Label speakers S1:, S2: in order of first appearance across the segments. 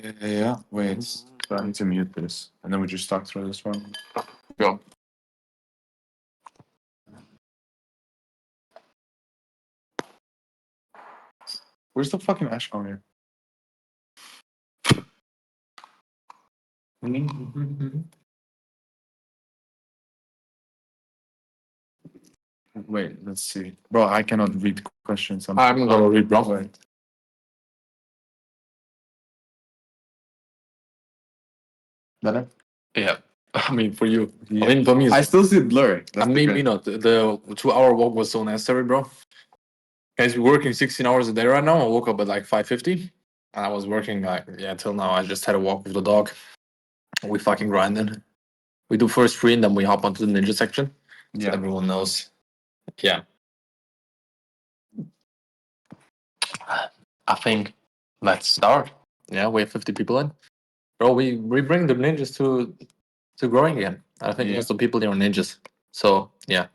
S1: Yeah, wait. So I need to mute this. And then we just talk through this one.
S2: Go.
S1: Where's the fucking ash on here? Wait, let's see. Bro, I cannot read questions.
S2: I'm gonna read, bro.
S1: Wait. Better?
S2: Yeah. I mean, for you.
S1: Yeah.
S2: I mean, for me,
S1: I still see it blurry.
S2: I mean, you know, the 2-hour walk was so necessary, bro. Guys, we're working 16 hours a day right now. I woke up at like 5:50, and I was working like till now. I just had a walk with the dog. We fucking grinding. We do first free, and then we hop onto the ninja section. So
S1: Yeah.
S2: everyone knows. Yeah. I think let's start. Yeah, we have 50 people in. Bro, we bring the ninjas to growing again. I think
S1: Yeah.
S2: most of the people here are ninjas. So yeah.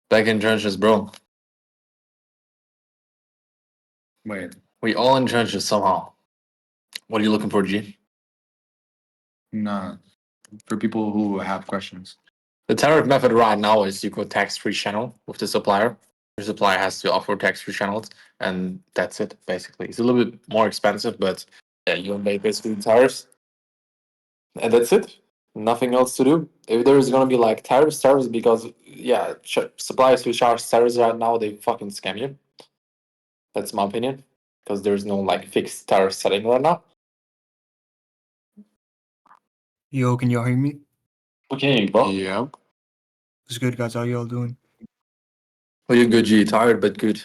S2: Back in trenches, bro.
S1: Wait.
S2: We all in trenches somehow. What are you looking for, G?
S1: Nah. For people who have questions.
S2: The tariff method right now is you go tax-free channel with the supplier. The supplier has to offer tax-free channels, and that's it, basically. It's a little bit more expensive, but yeah, you pay basically the tariffs. And that's it. Nothing else to do. If there is going to be like tariffs, because, yeah, suppliers who charge tariffs right now, they fucking scam you. That's my opinion. Because there's no like fixed tariff setting right now.
S3: Yo, can y'all hear me?
S2: Okay, bro.
S1: Yeah.
S3: It's good, guys. How y'all doing?
S2: Oh, you're good, G. Tired, but good.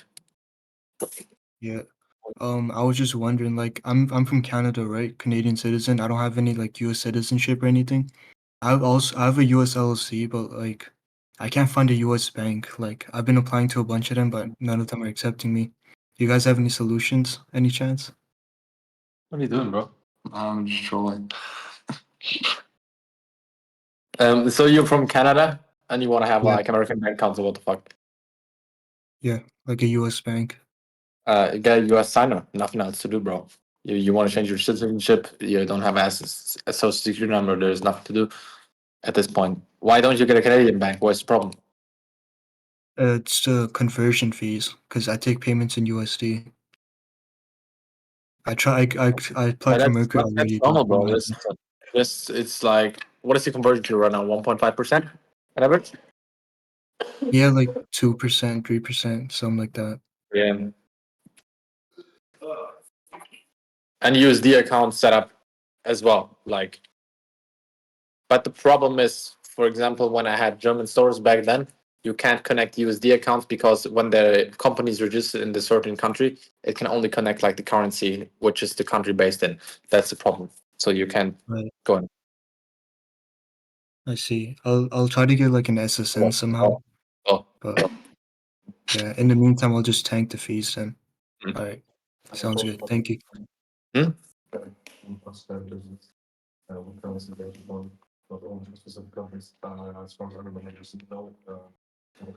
S3: Yeah. I was just wondering, like, I'm from Canada, right? Canadian citizen. I don't have any like U.S. citizenship or anything. I have a U.S. LLC, but like, I can't find a U.S. bank. Like, I've been applying to a bunch of them, but none of them are accepting me. Do you guys have any solutions? Any chance?
S2: What are you doing, bro?
S1: I'm just trolling.
S2: So you're from Canada and you want to have
S3: Yeah.
S2: like American bank accounts, or what the fuck?
S3: Yeah, like a U.S. bank.
S2: Get a US signer. Nothing else to do, bro. You want to change your citizenship, you don't have a social security number, there's nothing to do at this point. Why don't you get a Canadian bank? What's the problem?
S3: It's the conversion fees because I take payments in USD. I applied for Mercury
S2: That's
S3: already.
S2: normal, bro. It's like, what is the conversion to right now? 1.5% on average?
S3: Yeah, like 2%, 3%, something like that.
S2: Yeah. And USD account set up as well. Like, but the problem is, for example, when I had German stores back then, you can't connect USD accounts because when the company is registered in the certain country, it can only connect like the currency, which is the country based in. That's the problem. So you can't
S3: Right.
S2: go in.
S3: I see. I'll try to get like an SSN somehow.
S2: Oh,
S3: But yeah, in the meantime, I'll just tank the fees then.
S2: Mm.
S3: All right. Sounds good. Thank you.
S1: Specific countries, as far as I remember, just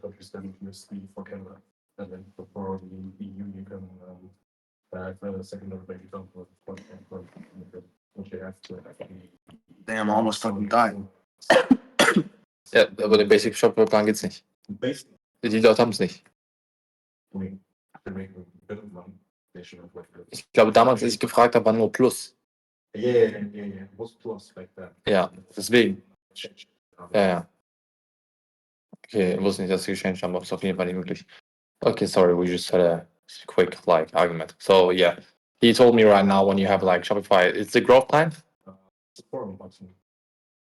S1: countries that USD for Canada, and then for the EU, you can have a secondary bank account which you have to. Damn, I almost fucking died.
S2: ja, aber den Basic Shop-Plan geht's nicht. Die dort haben es nicht. Ich glaube, damals, als ich gefragt habe, war nur Plus.
S1: Yeah. What's plus like that?
S2: Ja, deswegen. Ja. Okay, ich wusste nicht, dass sie gechanged haben, aber es ist auf jeden Fall nicht möglich. Okay, sorry, we just had a quick like argument. So yeah, he told me right now when you have like Shopify, it's the growth plan.
S1: It's $400.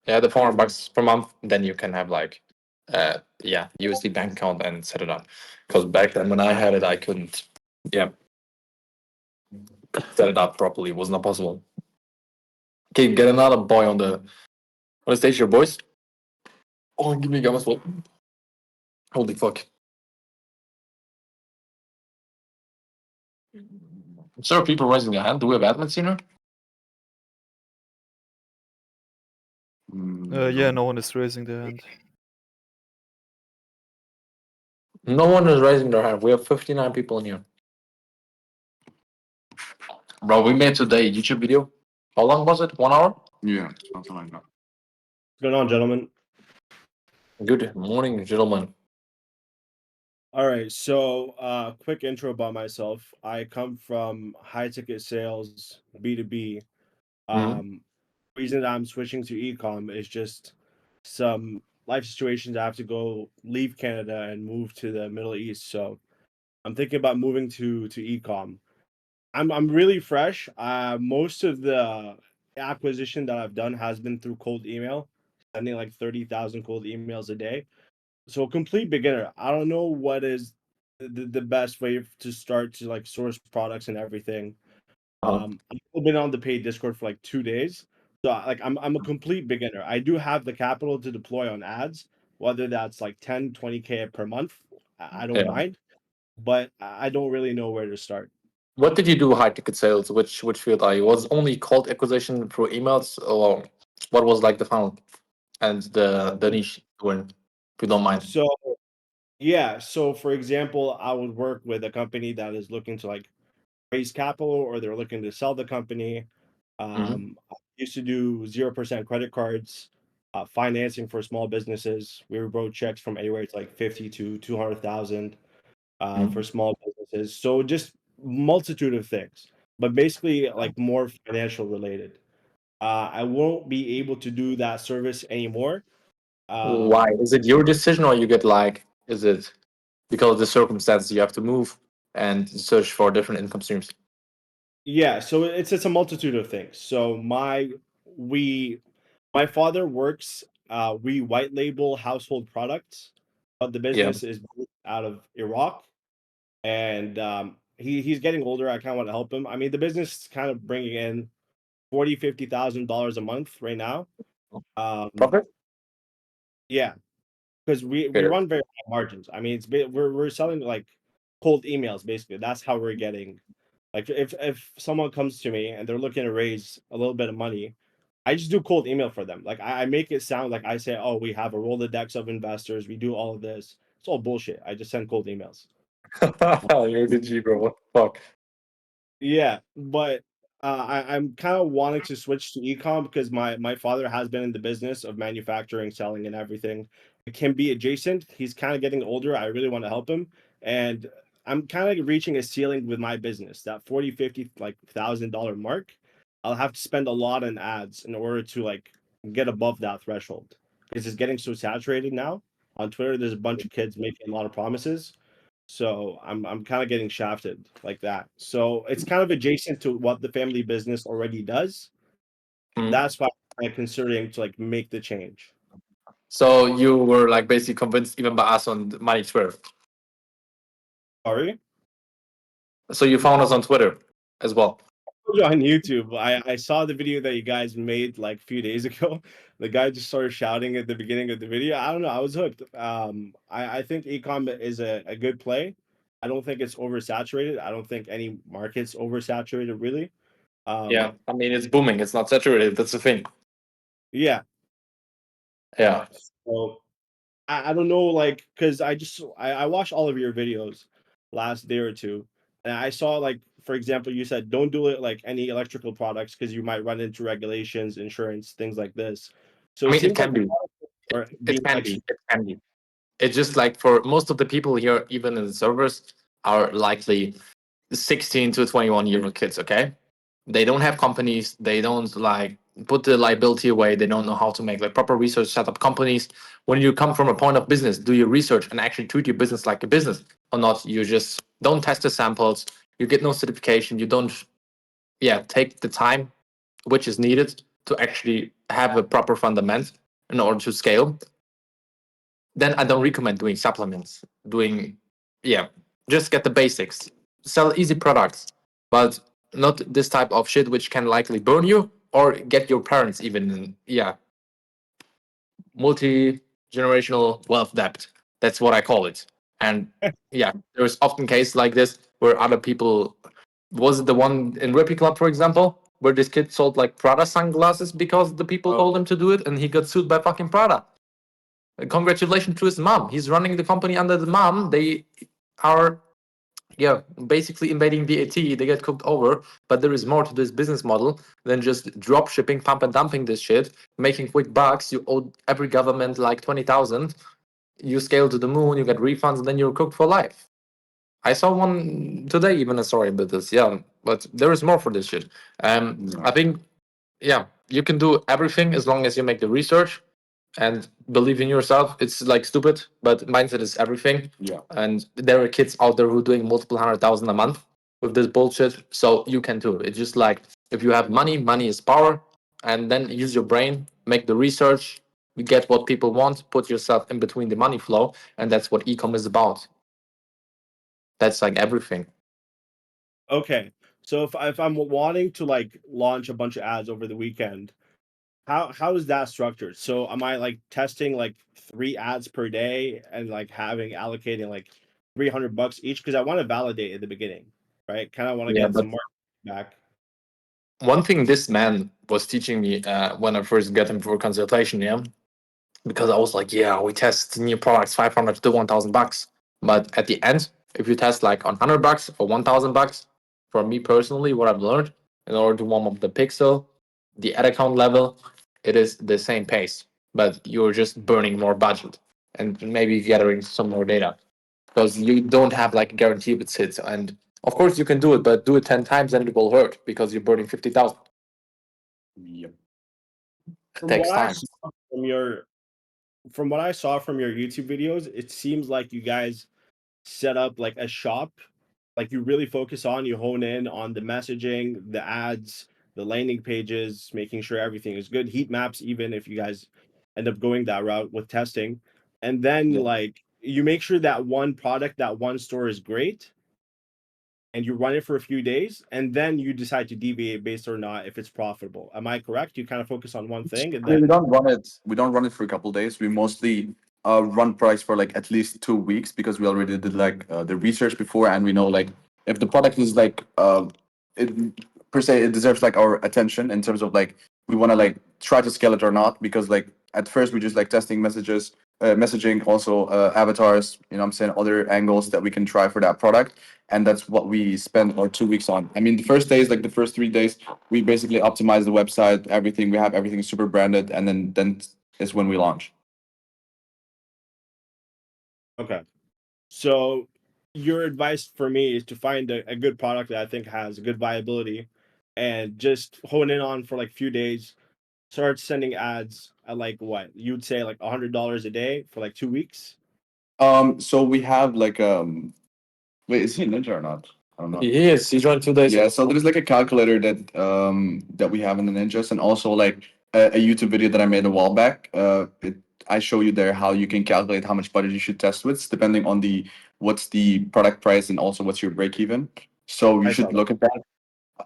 S2: Yeah, the $400 per month. Then you can have like, USD bank account and set it up. Because back then when I had it, I couldn't. Yeah, set it up properly. It was not possible. Okay, get another boy on the stage here, boys. Oh, give me a gamma swap. Holy fuck. There are people raising their hand. Do we have admins here?
S4: Yeah, no one is raising their hand.
S2: No one is raising their hand. We have 59 people in here. Bro, we made today a YouTube video How long was it? 1 hour?
S5: Yeah, something like that.
S6: What's going on, gentlemen?
S2: Good morning, gentlemen.
S6: All right, so quick intro about myself. I come from high ticket sales, B2B.
S2: Mhm.
S6: Reason that I'm switching to ecom is just some life situations. I have to go leave Canada and move to the Middle East. So I'm thinking about moving to ecom. I'm really fresh. Most of the acquisition that I've done has been through cold email, sending like 30,000 cold emails a day. So complete beginner. I don't know what is the best way to start to like source products and everything.
S2: Uh,
S6: I've been on the paid Discord for like 2 days. So like I'm a complete beginner. I do have the capital to deploy on ads, whether that's like 10, 20K per month. I don't
S2: yeah.
S6: mind, but I don't really know where to start.
S2: What did you do high ticket sales? Which field are you? Was it only cold acquisition through emails, or what was like the funnel and the niche you were in, if you don't mind?
S6: So yeah, so for example, I would work with a company that is looking to like raise capital or they're looking to sell the company.
S2: Mm-hmm.
S6: I used to do 0% credit cards, financing for small businesses. We wrote checks from anywhere to like 50 to 200,000 for small businesses. So just multitude of things, but basically like more financial related. I won't be able to do that service anymore.
S2: Why?
S6: Um,
S2: Is it your decision, or you get like, is it because of the circumstances you have to move and search for different income streams?
S6: yeah, so it's a multitude of things. So we my father works. We white label household products, but the
S2: Yeah.
S6: business is based out of Iraq, and he's getting older. I kind of want to help him. I mean, the business is kind of bringing in 40, $50,000 a month right now. Um,
S2: Profit?
S6: yeah, because we
S2: Fair.
S6: run very high margins. I mean, we're selling like cold emails basically. That's how we're getting. Like if someone comes to me and they're looking to raise a little bit of money, I just do cold email for them. Like I make it sound like I say, oh, we have a Rolodex of investors. We do all of this. It's all bullshit. I just send cold emails.
S2: You're the G, bro. What the fuck?
S6: Yeah, but I'm kind of wanting to switch to ecom because my father has been in the business of manufacturing, selling, and everything. It can be adjacent. He's kind of getting older. I really want to help him, and I'm kind of reaching a ceiling with my business. That 40, 50, like $1,000 mark. I'll have to spend a lot in ads in order to like get above that threshold because it's getting so saturated now. On Twitter, there's a bunch of kids making a lot of promises, so I'm kind of getting shafted like that. So it's kind of adjacent to what the family business already does.
S2: Mm.
S6: That's why I'm considering to like make the change.
S2: So you were like basically convinced even by us on Money Twitter.
S6: Sorry.
S2: So you found us on Twitter as well.
S6: On YouTube, I saw the video that you guys made like a few days ago. The guy just started shouting at the beginning of the video. I don't know. I was hooked. I think ecom is a good play. I don't think it's oversaturated. I don't think any market's oversaturated really.
S2: Yeah, I mean it's booming. It's not saturated. That's the thing.
S6: Yeah.
S2: Yeah.
S6: So I don't know, like, because I watched all of your videos last day or two, and I saw like, for example, you said don't do it like any electrical products because you might run into regulations, insurance, things like this. So
S2: I
S6: it
S2: mean it
S6: seems like
S2: can be.
S6: are
S2: It
S6: being
S2: can
S6: like
S2: be. It can be. It's just like for most of the people here, even in the servers, are likely 16 to 21-year-old kids. Okay, they don't have companies. They don't like put the liability away. They don't know how to make like proper research, set up companies. When you come from a point of business, do your research and actually treat your business like a business or not. You just don't test the samples. You get no certification. You don't, yeah, take the time which is needed to actually have a proper fundament in order to scale. Then I don't recommend doing supplements. Doing, yeah, just get the basics. Sell easy products, but not this type of shit which can likely burn you or get your parents even in, yeah, multi generational wealth debt. That's what I call it. And yeah, there's often cases like this where other people. Was it the one in Rippy Club, for example, where this kid sold like Prada sunglasses because the people told him to do it, and he got sued by fucking Prada? Congratulations to his mom. He's running the company under the mom. They are yeah, basically invading VAT, they get cooked over. But there is more to this business model than just drop shipping, pump and dumping this shit, making quick bucks. You owe every government like 20,000. You scale to the moon, you get refunds, and then you're cooked for life. I saw one today, even a story about this. Yeah, but there is more for this shit. I think, yeah, you can do everything as long as you make the research and believe in yourself. It's like stupid, but mindset is everything.
S5: Yeah.
S2: And there are kids out there who are doing multiple 100,000 a month with this bullshit. So you can too. It's just like if you have money, money is power, and then use your brain, make the research, you get what people want, put yourself in between the money flow, and that's what ecom is about. That's like everything.
S6: Okay. So if I'm wanting to like launch a bunch of ads over the weekend, how is that structured? So am I like testing like 3 ads per day and like allocating like $300 each? Because I want to validate at the beginning, right? Kind of want to
S2: Yeah,
S6: get
S2: but
S6: some more back.
S2: one thing this man was teaching me when I first got him for consultation, yeah, because I was like, yeah, we test new products, 500 to $1,000. But at the end, if you test like on $100 or $1,000, for me personally, what I've learned in order to warm up the pixel, the ad account level, it is the same pace, but you're just burning more budget and maybe gathering some more data because you don't have like a guarantee with hits. And of course, you can do it, but do it 10 times and it will hurt because you're burning 50,000.
S5: Yep.
S2: It
S6: From
S2: takes
S6: what I
S2: time.
S6: saw from what I saw from your YouTube videos, it seems like you guys set up like a shop, like you really focus on, you hone in on the messaging, the ads, the landing pages, making sure everything is good, heat maps, even if you guys end up going that route with testing. And then
S5: Yeah.
S6: like you make sure that one product, that one store is great, and you run it for a few days, and then you decide to deviate based or not if it's profitable. Am I correct? You kind of focus on one thing and
S5: I mean, we
S6: then
S5: don't run it. We don't run it for a couple days. We mostly run price for like at least 2 weeks because we already did like the research before, and we know like if the product is like it per se it deserves like our attention in terms of like we want to like try to scale it or not because like at first we just like testing messaging, also avatars. You know, what I'm saying other angles that we can try for that product, and that's what we spend our 2 weeks on. I mean, the first days, like the first 3 days, we basically optimize the website, everything. We have everything super branded, and then is when we launch.
S6: okay. So your advice for me is to find a good product that I think has good viability and just hone in on for like a few days, start sending ads at like what you'd say like $100 a day for like 2 weeks.
S5: So we have like wait, is he a ninja or not? I don't know.
S2: He is. He joined 2 days
S5: Yeah,
S2: ago.
S5: so there's like a calculator that we have in the Ninjas, and also like a YouTube video that I made a while back. I show you there how you can calculate how much budget you should test with, depending on the what's the product price and also what's your break even. So you
S6: I saw
S5: should
S6: that.
S5: look at that.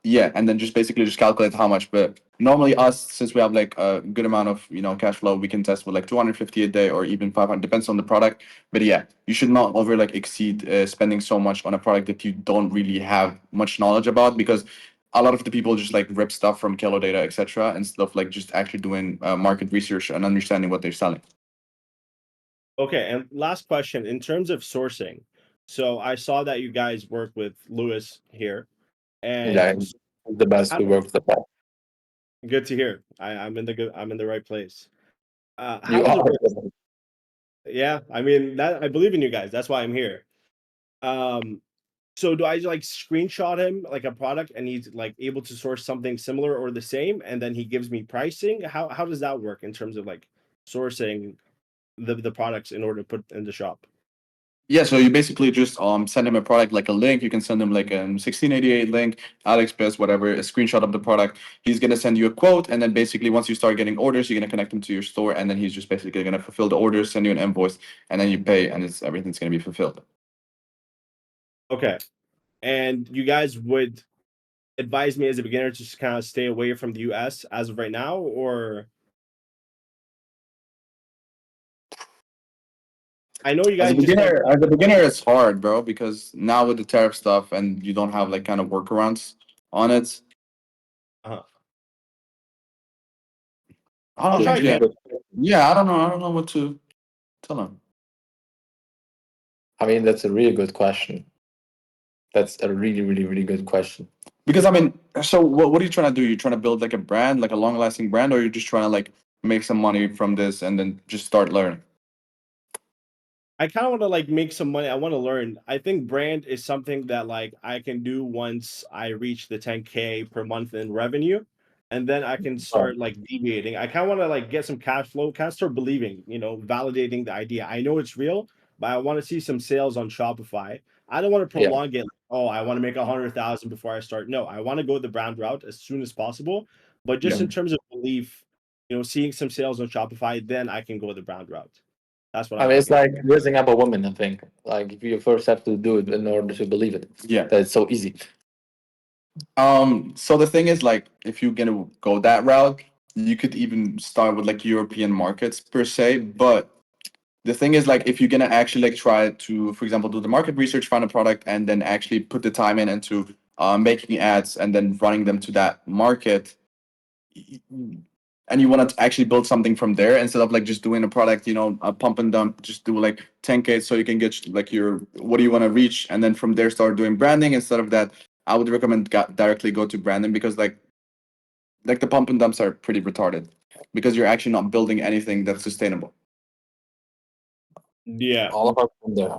S5: Yeah, and then just basically just calculate how much. But normally us, since we have like a good amount of cash flow, we can test with like 250 a day or even 500, depends on the product. But yeah, you should not over like exceed spending so much on a product that you don't really have much knowledge about, because a lot of the people just like rip stuff from Kilo Data, etc., instead of like just actually doing market research and understanding what they're selling.
S6: Okay, and last question in terms of sourcing. So I saw that you guys work with Lewis here,
S2: Yeah,
S6: and
S2: he's the best.
S6: how,
S2: We work with the best.
S6: good to hear. I'm in the right place. How
S2: You
S6: does
S2: are.
S6: it work? Yeah, I mean that I believe in you guys. That's why I'm here. Um, so do I like screenshot him like a product and he's like able to source something similar or the same, and then he gives me pricing? How does that work in terms of like sourcing the products in order to put in the shop?
S5: Yeah, so you basically just send him a product like a link. You can send him like a 1688 link, AliExpress, whatever, a screenshot of the product. He's gonna send you a quote, and then basically once you start getting orders, you're gonna connect him to your store, and then he's just basically gonna fulfill the orders, send you an invoice, and then you pay, and everything's gonna be fulfilled.
S6: Okay. And you guys would advise me as a beginner to just kind of stay away from the US as of right now, or I know you
S5: As a
S6: guys just like
S5: beginner, it's hard, bro, because now with the tariff stuff and you don't have like kind of workarounds on it.
S6: uh,
S5: I
S6: I'll
S5: don't know.
S6: try
S2: Good,
S5: Yeah,
S6: again.
S2: good.
S5: yeah. I don't know. I don't know what to tell him.
S2: I mean, that's a really good question. That's a really, really, really good question.
S5: Because I mean, so what are you trying to do? You're trying to build like a brand, like a long lasting brand, or you're just trying to like make some money from this and then just start learning?
S6: I kind of want to like make some money. I want to learn. I think brand is something that like I can do once I reach the 10K per month in revenue, and then I can start like deviating. I kind of want to like get some cash flow, kind of start believing, validating the idea. I know it's real, but I want to see some sales on Shopify. I don't want to
S2: Yeah.
S6: prolong it. Like, oh, I want to make 100,000 before I start. No, I want to go the brand route as soon as possible. But just
S5: Yeah.
S6: in terms of belief, seeing some sales on Shopify, then I can go the brand route. That's what
S2: I
S6: I
S2: mean,
S6: want
S2: it's
S6: to do.
S2: like raising up a woman, I think. Like, you first have to do it in order to believe it.
S5: Yeah.
S2: That's so easy.
S5: So the thing is, like, if you're gonna go that route, you could even start with like European markets per se. But the thing is, like, if you're gonna actually like try to, for example, do the market research, find a product, and then actually put the time in into making ads and then running them to that market, and you want to actually build something from there instead of like just doing a product, a pump and dump, just do like 10K so you can get like your what do you want to reach, and then from there start doing branding. Instead of that, I would recommend directly go to branding, because like the pump and dumps are pretty retarded because you're actually not building anything that's sustainable.
S6: Yeah.
S2: All of us from there.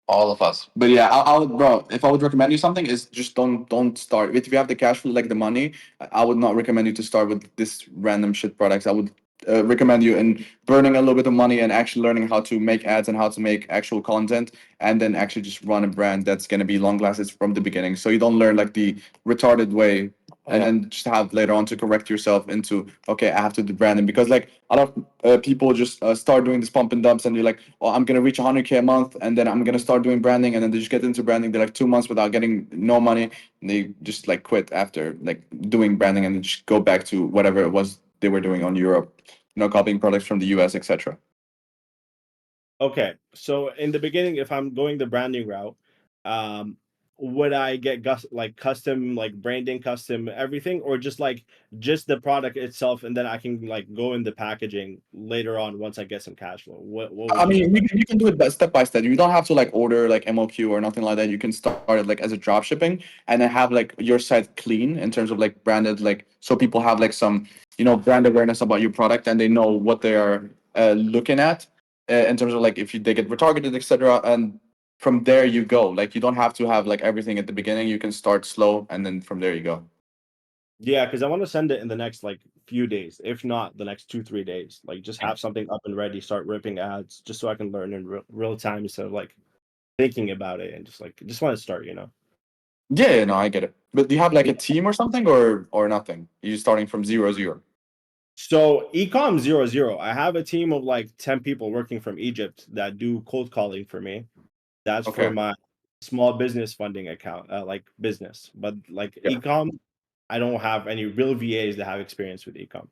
S2: All of us.
S5: But yeah, bro, if I would recommend you something, is just don't start. If you have the cash flow, like the money, I would not recommend you to start with this random shit products. I would recommend you in burning a little bit of money and actually learning how to make ads and how to make actual content, and then actually just run a brand that's gonna be long lasting from the beginning. So you don't learn like the retarded way, and
S2: Yeah.
S5: then just have later on to correct yourself into, okay, I have to do branding. Because like a lot of people just start doing this pump and dumps, and you're like, oh, I'm gonna reach 100K a month, and then I'm gonna start doing branding, and then they just get into branding. They're like 2 months without getting no money, and they just like quit after like doing branding, and then just go back to whatever it was they were doing on Europe, copying products from the US, etc.
S6: Okay, so in the beginning, if I'm going the branding route, um, would I get like custom, like branding, custom everything, or just the product itself, and then I can like go in the packaging later on once I get some cash flow? What
S5: I
S6: would you
S5: mean,
S6: recommend?
S5: you can do it step by step. You don't have to like order like MOQ or nothing like that. You can start it like as a drop shipping, and then have like your site clean in terms of like branded, like so people have like some brand awareness about your product, and they know what they are looking at in terms of like if they get retargeted, etc. And from there you go. Like you don't have to have like everything at the beginning. You can start slow, and then from there you go.
S6: Yeah, because I want to send it in the next like few days, if not the next 2 3 days. Like just have something up and ready, start ripping ads, just so I can learn in real time instead of like thinking about it and just want to start.
S5: Yeah, no, I get it. But do you have like a team or something, or nothing? You're starting from 0 0.
S6: So ecom 0 0. I have a team of like 10 people working from Egypt that do cold calling for me. That's for
S5: Okay.
S6: my small business funding account, like business. But like
S5: Yeah.
S6: ecom, I don't have any real VAs that have experience with ecom.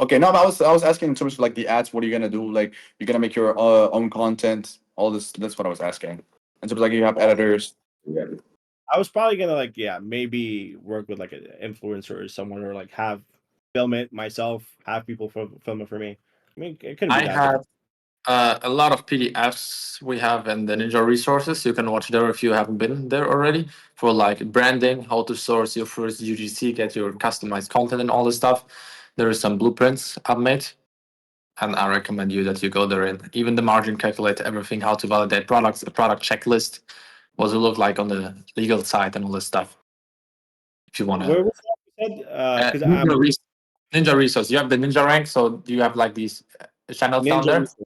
S5: Okay, no, but I was asking in terms of like the ads. What are you gonna do? Like you're gonna make your own content, all this. That's what I was asking. In terms of like you have editors. Yeah.
S6: I was probably gonna like, yeah, maybe work with like an influencer or someone, or like have film it myself, have people film it for me. I mean, it couldn't be
S2: I
S6: that difficult.
S2: have a lot of PDFs we have in the Ninja resources. You can watch there if you haven't been there already, for like branding, how to source your first UGC, get your customized content and all this stuff. There is some blueprints I've made, and I recommend you that you go there and even the margin calculator, everything, how to validate products, a product checklist, what it look like on the legal side and all this stuff. If you want
S6: Where
S2: to
S6: was that you said? Because I'm
S2: Ninja resource, you have the Ninja rank, so you have like these channels down
S6: Ninja
S2: there.
S6: Research.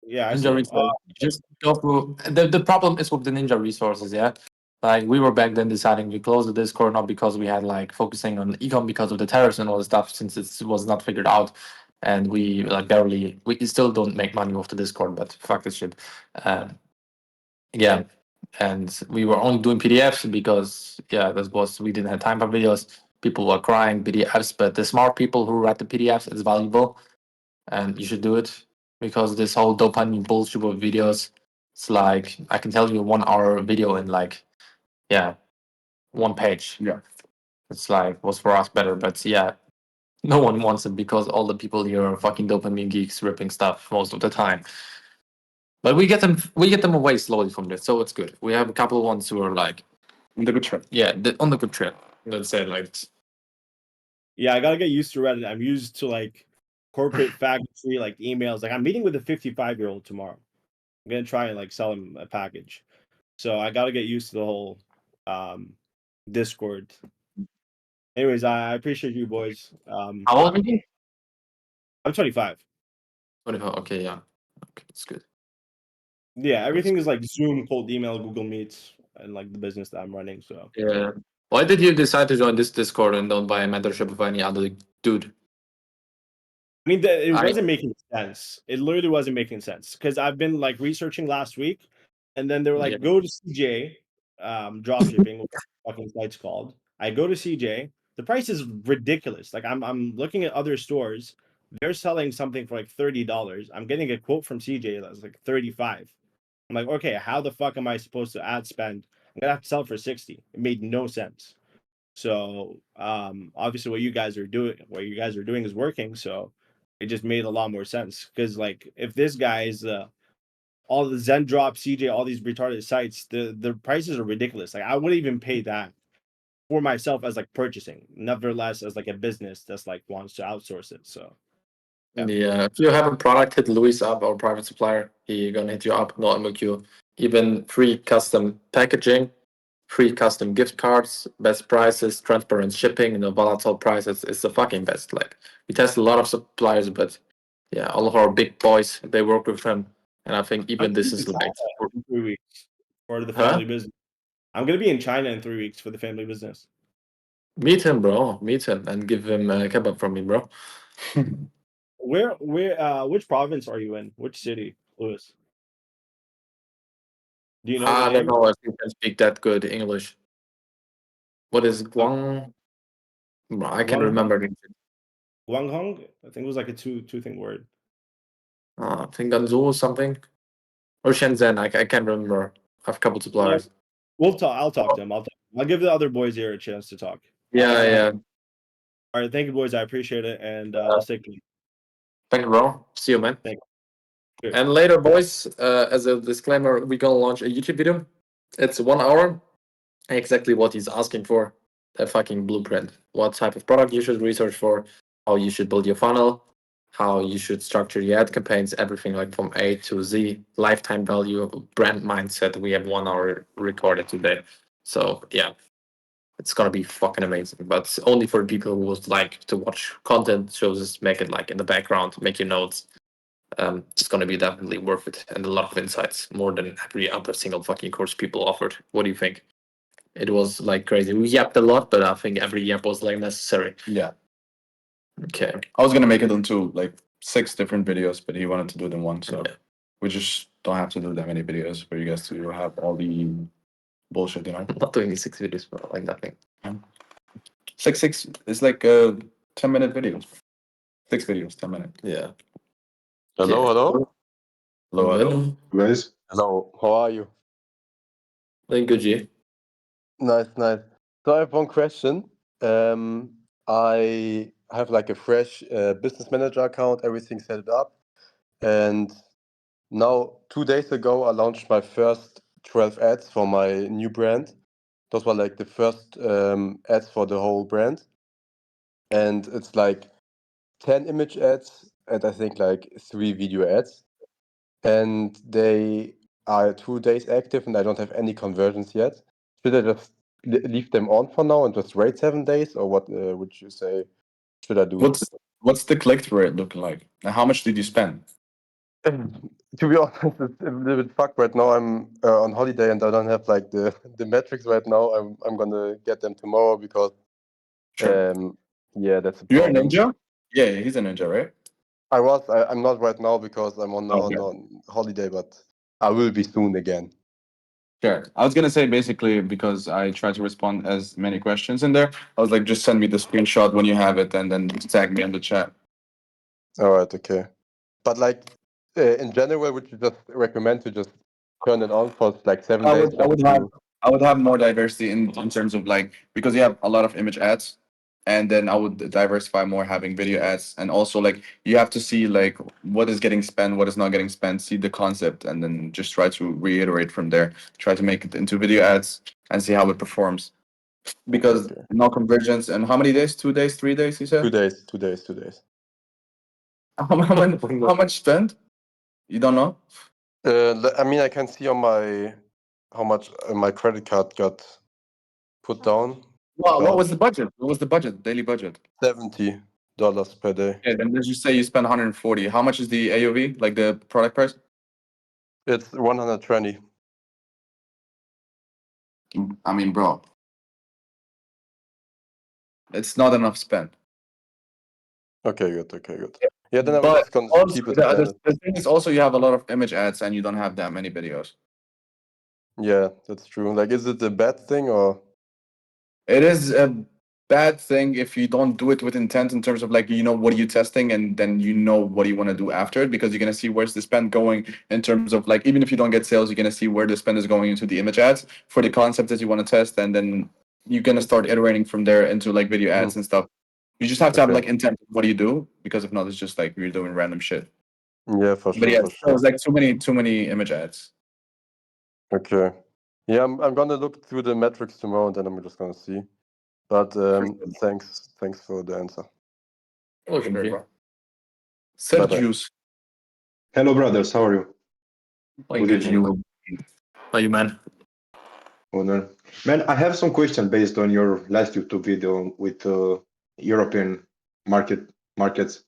S6: Yeah, I see
S2: Ninja
S6: them.
S2: resource. Just go through. The problem is with the Ninja resources, yeah. Like we were back then deciding to close the Discord, not because we had like focusing on ecom because of the tariffs and all the stuff, since it was not figured out, and we like we still don't make money off the Discord, but fuck this shit. Yeah, and we were only doing PDFs because yeah, that was we didn't have time for videos. People were crying PDFs, but the smart people who write the PDFs is valuable, and you should do it, because this whole dopamine bullshit with videos, it's like I can tell you 1 hour video in like yeah 1 page.
S5: Yeah.
S2: It's like was for us better, but yeah, no one wants it because all the people here are fucking dopamine geeks ripping stuff most of the time. But we get them away slowly from this, so it's good. We have a couple of ones who are like,
S5: On the good track.
S2: yeah, on the good track. Let's say it like this.
S6: Yeah, I gotta get used to Reddit. I'm used to like corporate faculty, like emails. Like I'm meeting with a 55-year-old tomorrow. I'm gonna try and like sell him a package. So I gotta get used to the whole Discord. Anyways, I appreciate you boys.
S2: How old are you?
S6: I'm 25.
S2: 24. Okay, yeah. Okay, that's good.
S6: Yeah, everything is like Zoom, cold email, Google Meets, and like the business that I'm running. So
S2: Yeah. Why did you decide to join this Discord and don't buy a mentorship of any other dude?
S6: I mean, it
S2: I-
S6: wasn't making sense. It literally wasn't making sense because I've been like researching last week, and then they were like,
S2: Yeah.
S6: "Go to CJ, dropshipping, what the fucking site's called." I go to CJ. The price is ridiculous. Like I'm looking at other stores. They're selling something for like $30. I'm getting a quote from CJ that's like 35. I'm like, okay, how the fuck am I supposed to ad spend? I'm gonna have to sell for 60. It made no sense. So obviously what you guys are doing is working. So it just made a lot more sense. Because like if this guy's all the Zen Drop, CJ, all these retarded sites, the prices are ridiculous. Like I wouldn't even pay that for myself as like purchasing, nevertheless as like a business that's like wants to outsource it. So
S2: Yeah. If you have a product, hit Luis up, our private supplier. He gonna hit you up, no MOQ. Even free custom packaging, free custom gift cards, best prices, transparent shipping, and the volatile prices is the fucking best. Like we test a lot of suppliers, but yeah, all of our big boys they work with him, and I think even this is like,
S6: in 3 weeks for the
S2: huh?
S6: family business. I'm gonna be in China in 3 weeks for the family business.
S2: Meet him, bro. Meet him and give him a kebab from me, bro.
S6: Which province are you in? Which city, Lewis? Do you know the
S2: I don't
S6: name?
S2: know if you can speak that good English. What is Guang? Bro, I can
S6: Guangdong?
S2: remember.
S6: Guanghong? I think it was like a two thing word.
S2: I think Ganzhou or something. Or Shenzhen. I can't remember. I have a couple
S6: Yeah,
S2: suppliers.
S6: we'll talk. I'll talk to him. I'll give the other boys here a chance to talk.
S2: Yeah, yeah.
S6: All right, thank you, boys. I appreciate it, and I'll stay tuned.
S2: Thank you, bro. See you, man.
S6: Thank you.
S2: And later, boys, as a disclaimer, we're gonna launch a YouTube video. It's 1 hour. Exactly what he's asking for. That fucking blueprint. What type of product you should research for, how you should build your funnel, how you should structure your ad campaigns, everything like from A to Z, lifetime value, brand mindset. We have 1 hour recorded today. So yeah, it's gonna be fucking amazing. But only for people who would like to watch content. So just make it like in the background, make your notes. It's gonna be definitely worth it and a lot of insights, more than every other single fucking course people offered. What do you think? It was like crazy. We yapped a lot, but I think every yap was like necessary.
S5: Yeah.
S2: Okay.
S5: I was gonna make it into like 6 different videos, but he wanted to do it in one, so
S2: Yeah.
S5: we just don't have to do that many videos for you guys to have all the bullshit, you know.
S2: I'm not doing these 6 videos, bro. Like nothing.
S5: 6 it's like 10-minute videos. 6 videos, 10 minutes.
S2: Yeah.
S7: Hello, hello.
S5: Hello, hello.
S7: Guys. Hello, how are you?
S2: Doing good, G.
S7: Nice, nice. So I have one question. I have like a fresh business manager account, everything set it up. And now, 2 days ago, I launched my first 12 ads for my new brand. Those were like the first ads for the whole brand. And it's like 10 image ads and I think like 3 video ads. And they are 2 days active and I don't have any conversions yet. Should I just leave them on for now and just wait 7 days, or what would you say should I do?
S5: What's the click rate looking like? And how much did you spend?
S7: To be honest, it's a little bit fucked right now. I'm on holiday and I don't have like the metrics right now. I'm gonna get them tomorrow because
S5: Sure.
S7: yeah, that's the
S5: You're a
S7: problem.
S5: ninja? Yeah, he's a ninja, right?
S7: I'm not right now because I'm on holiday, but I will be soon again.
S5: Sure. I was gonna say basically because I tried to respond as many questions in there. I was like, just send me the screenshot when you have it, and then just tag me in the chat.
S7: All right, okay. But like in general, would you just recommend to just turn it on for like 7 days?
S5: I would have more diversity in terms of like, because you have a lot of image ads. and then I would diversify more, having video ads, and also like you have to see like what is getting spent, what is not getting spent, see the concept, and then just try to reiterate from there. Try to make it into video ads and see how it performs. Because
S7: Okay.
S5: no convergence, and how many days? 2 days, 3 days? You said
S7: 2 days, 2 days, 2 days.
S5: how much spent? You don't know?
S7: I mean, I can see on my how much my credit card got put down.
S5: Well, what
S7: But
S5: was the budget? What was the budget? Daily budget?
S7: $70 per day.
S5: Yeah, then let's just say you spend 140. How much is the AOV, like the product price?
S7: It's 120.
S5: I mean, bro, it's not enough spent.
S7: Okay, good. Okay, good. Yeah, then I'm
S5: But
S7: just gonna
S5: also,
S7: keep it
S5: the
S7: standard.
S5: thing is also you have a lot of image ads and you don't have that many videos.
S7: Yeah, that's true. Like, is it a bad thing or?
S5: It is a bad thing if you don't do it with intent in terms of like, you know, what are you testing, and then you know what you want to do after it, because you're going to see where's the spend going in terms of like, even if you don't get sales, you're going to see where the spend is going into the image ads for the concept that you want to test. And then you're going to start iterating from there into like video ads and stuff. You just have to have
S7: Okay.
S5: like intent of what do you do, because if not, it's just like you're doing random shit.
S7: Yeah, for
S5: But
S7: sure,
S5: yeah,
S7: for
S5: so
S7: sure.
S5: it's like too many image ads.
S7: Okay. Yeah, I'm gonna look through the metrics tomorrow, and then I'm just gonna see. But thanks for the answer.
S2: Welcome,
S5: Very
S2: G.
S5: well. Sergius.
S8: Hello, brothers. How are you?
S2: Like,
S8: Good evening.
S2: How you, man?
S8: Honor. Man, I have some question based on your last YouTube video with European markets.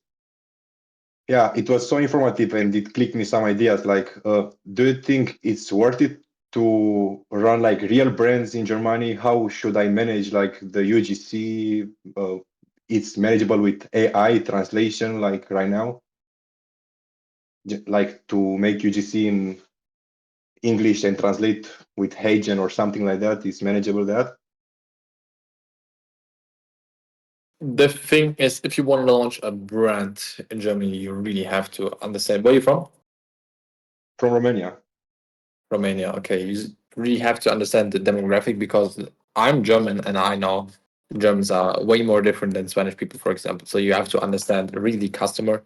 S8: Yeah, it was so informative and it clicked me some ideas. Like, do you think it's worth it to run like real brands in Germany? How should I manage like the UGC? It's manageable with AI translation, like right now. Like to make UGC in English and translate with Hagen or something like that is manageable that?
S2: The thing is, if you want to launch a brand in Germany, you really have to understand where you're from.
S8: From Romania.
S2: Romania. Okay, you really have to understand the demographic, because I'm German and I know Germans are way more different than Spanish people, for example. So you have to understand really the customer,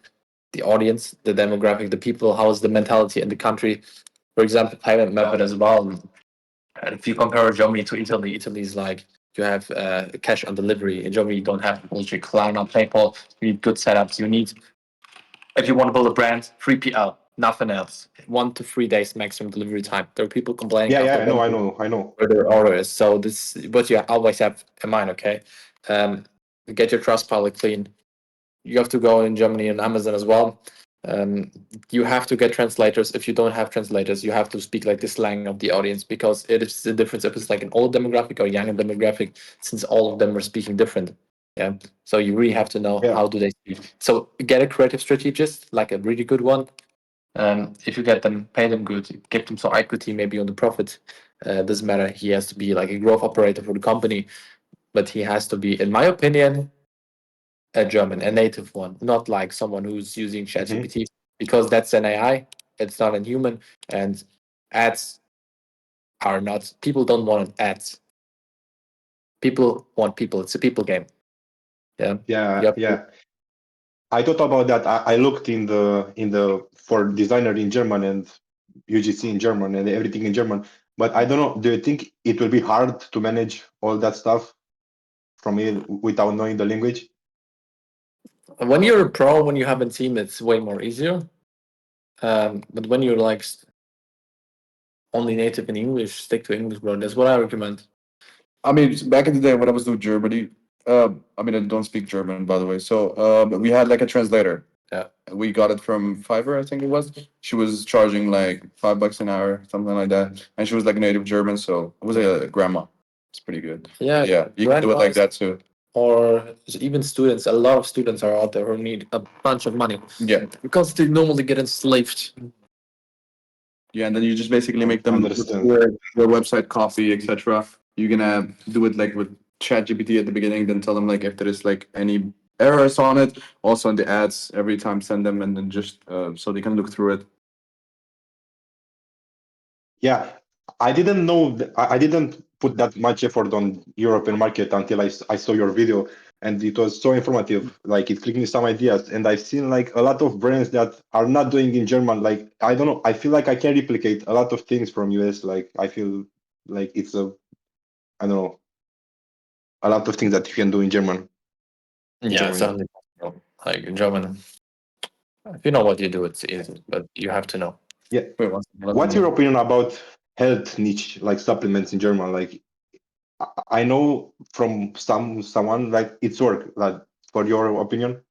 S2: the audience, the demographic, the people, how is the mentality in the country. For example, payment method as well. And if you compare Germany to Italy, Italy is like you have cash on delivery. In Germany, you don't have bullshit Klarna, PayPal. You need good setups. You need, if you want to build a brand, 3PL, nothing else. 1 to 3 days maximum delivery time. There are people complaining
S8: Yeah,
S2: after
S8: I know,
S2: 1
S8: I
S2: week
S8: know, I know.
S2: where their order is. So this is what you always have in mind, okay? Get your Trustpilot clean. You have to go in Germany and Amazon as well. You have to get translators. If you don't have translators, you have to speak like the slang of the audience, because it is the difference if it's like an old demographic or young demographic, since all of them are speaking different. Yeah. So you really have to know
S8: Yeah.
S2: how do they speak. So get a creative strategist, like a really good one. If you get them, pay them good, give them some equity maybe on the profit. Doesn't matter. He has to be like a growth operator for the company, but he has to be, in my opinion, a German, a native one, not like someone who's using ChatGPT, because that's an AI. It's not a human, and ads are not. People don't want ads. People want people. It's a people game. Yeah.
S8: Yeah,
S2: Yep.
S8: yeah. I thought about that. I looked in the for designer in German and UGC in German and everything in German. But I don't know, do you think it will be hard to manage all that stuff from it without knowing the language?
S2: When you're a pro, when you have a team, it's way more easier. But when you're like only native in English, stick to English, bro. That's what I recommend.
S5: I mean, back in the day when I was doing Germany, I mean, I don't speak German, by the way. So we had like a translator.
S2: Yeah.
S5: We got it from Fiverr, I think it was. She was charging like $5 an hour, something like that. And she was like native German, so it was a grandma. It's pretty good.
S2: Yeah.
S5: Yeah, you can do it like that too.
S2: Or even students. A lot of students are out there who need a bunch of money.
S5: Yeah.
S2: Because they normally get enslaved.
S5: Yeah, and then you just basically make them
S8: Understand.
S5: their website copy, etc. You're gonna do it like with ChatGPT at the beginning, then tell them like if there is like any errors on it. Also in the ads, every time send them, and then just so they can look through it.
S8: Yeah, I didn't know, I didn't put that much effort on European market until I saw your video. and it was so informative. Like it clicked me some ideas, and I've seen like a lot of brands that are not doing in German. Like I don't know, I feel like I can replicate a lot of things from US. Like I feel like it's I don't know, a lot of things that you can do in German.
S2: Yeah, it's
S8: Germany.
S2: definitely possible. Like in German, if you know what you do, it's easy, but you have to know.
S8: Yeah.
S2: Wait, one second, let
S8: What's
S2: me-
S8: your opinion about health niche, like supplements in German? Like I know from someone like it's work. Like for your opinion.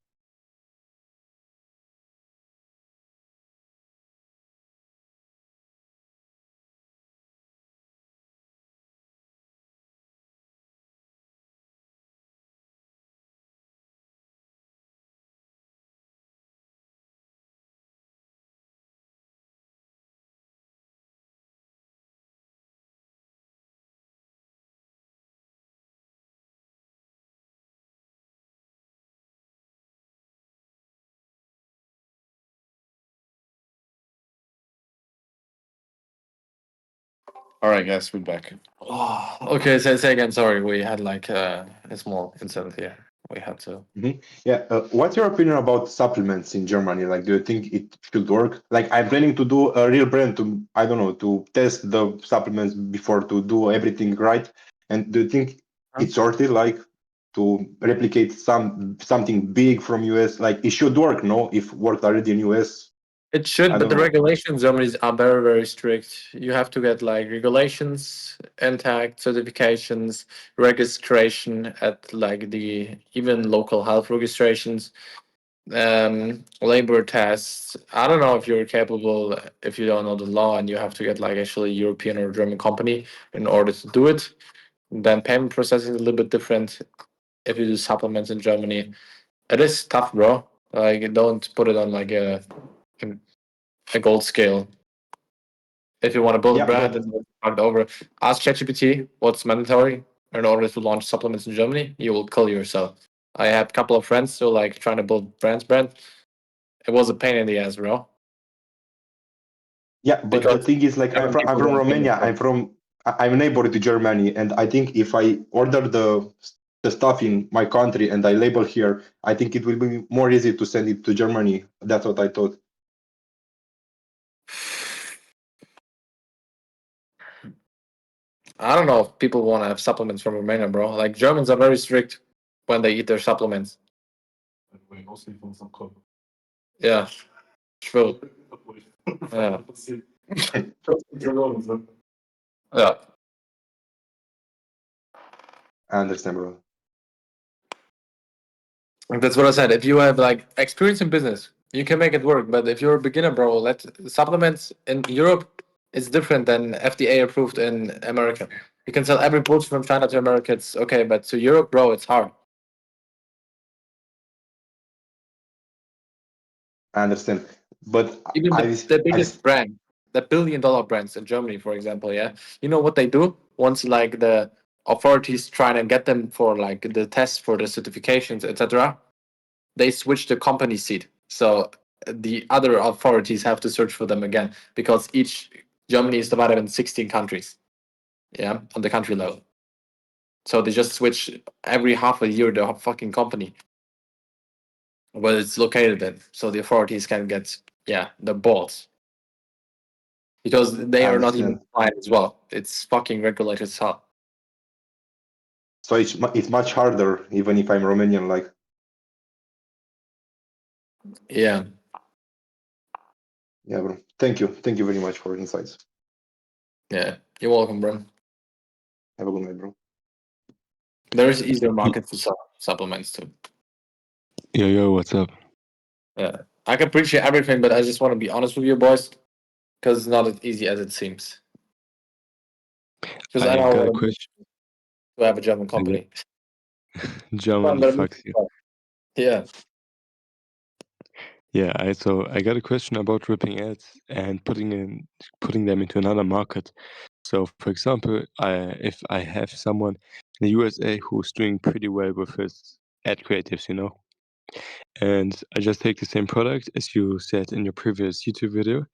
S2: All right, guys, we're back. Oh, okay, say again. Sorry, we had like a small incident here. We had to.
S8: Yeah. What's your opinion about supplements in Germany? Like, do you think it should work? Like, I'm planning to do a real brand to, I don't know, to test the supplements before to do everything right. And do you think it's worth it, like, to replicate something big from US? Like, it should work, no? If worked already in US,
S2: It should,
S8: I
S2: but
S8: don't
S2: the
S8: know.
S2: regulations in Germany are very, very strict. You have to get like regulations, intact certifications, registration at like the even local health registrations, labor tests. I don't know if you're capable if you don't know the law and you have to get like actually European or German company in order to do it. Then payment processing is a little bit different if you do supplements in Germany. It is tough, bro. Like don't put it on like a gold scale. If you want to build a
S8: Yeah,
S2: brand
S8: but
S2: and start over, ask ChatGPT what's mandatory in order to launch supplements in Germany. You will kill yourself. I had a couple of friends who like trying to build brand. It was a pain in the ass, bro.
S8: yeah, but the
S2: Because
S8: thing is, like,
S2: German
S8: I'm
S2: people
S8: from
S2: don't pay
S8: Romania.
S2: attention.
S8: I'm a neighbor to Germany, and I think if I order the stuff in my country and I label here, I think it will be more easy to send it to Germany. That's what I thought.
S2: I don't know if people want to have supplements from Romania, bro. Like Germans are very strict when they eat their supplements.
S1: Anyway, mostly from some club.
S2: Yeah, true. Yeah. Yeah.
S8: I understand, bro.
S2: That's what I said. If you have like experience in business, you can make it work. But if you're a beginner, bro, let supplements in Europe is different than FDA approved in America. You can sell every bullshit from China to America. It's okay, but to Europe, bro, it's hard.
S8: I understand. But
S2: Even the
S8: I
S2: biggest brand, the billion-dollar brands in Germany, for example, yeah, you know what they do once like the authorities trying to get them for like the tests for the certifications, etc. They switch the company seat. So the other authorities have to search for them again because each Germany is divided in 16 countries. Yeah, on the country level. So they just switch every half a year the fucking company where it's located in. So the authorities can get the balls. Because they are not even
S8: understand.
S2: compliant as well. It's fucking regulated as hell.
S8: So it's much harder, even if I'm Romanian. Like,
S2: Yeah.
S8: yeah, bro. Thank you very much for insights.
S2: Yeah. You're welcome, bro.
S8: Have a good night, bro.
S2: There is easier market to sell supplements too.
S9: Yo, what's up?
S2: Yeah. I can appreciate everything, but I just want to be honest with you boys. Because it's not as easy as it seems. Because I
S9: I
S2: know
S9: got
S2: what
S9: a
S2: it means
S9: question.
S2: to have a German
S9: I got
S2: company.
S9: Germany fucks you.
S2: Yeah.
S9: Yeah, I got a question about ripping ads and putting them into another market. So, for example, if I have someone in the USA who's doing pretty well with his ad creatives, and I just take the same product as you said in your previous YouTube video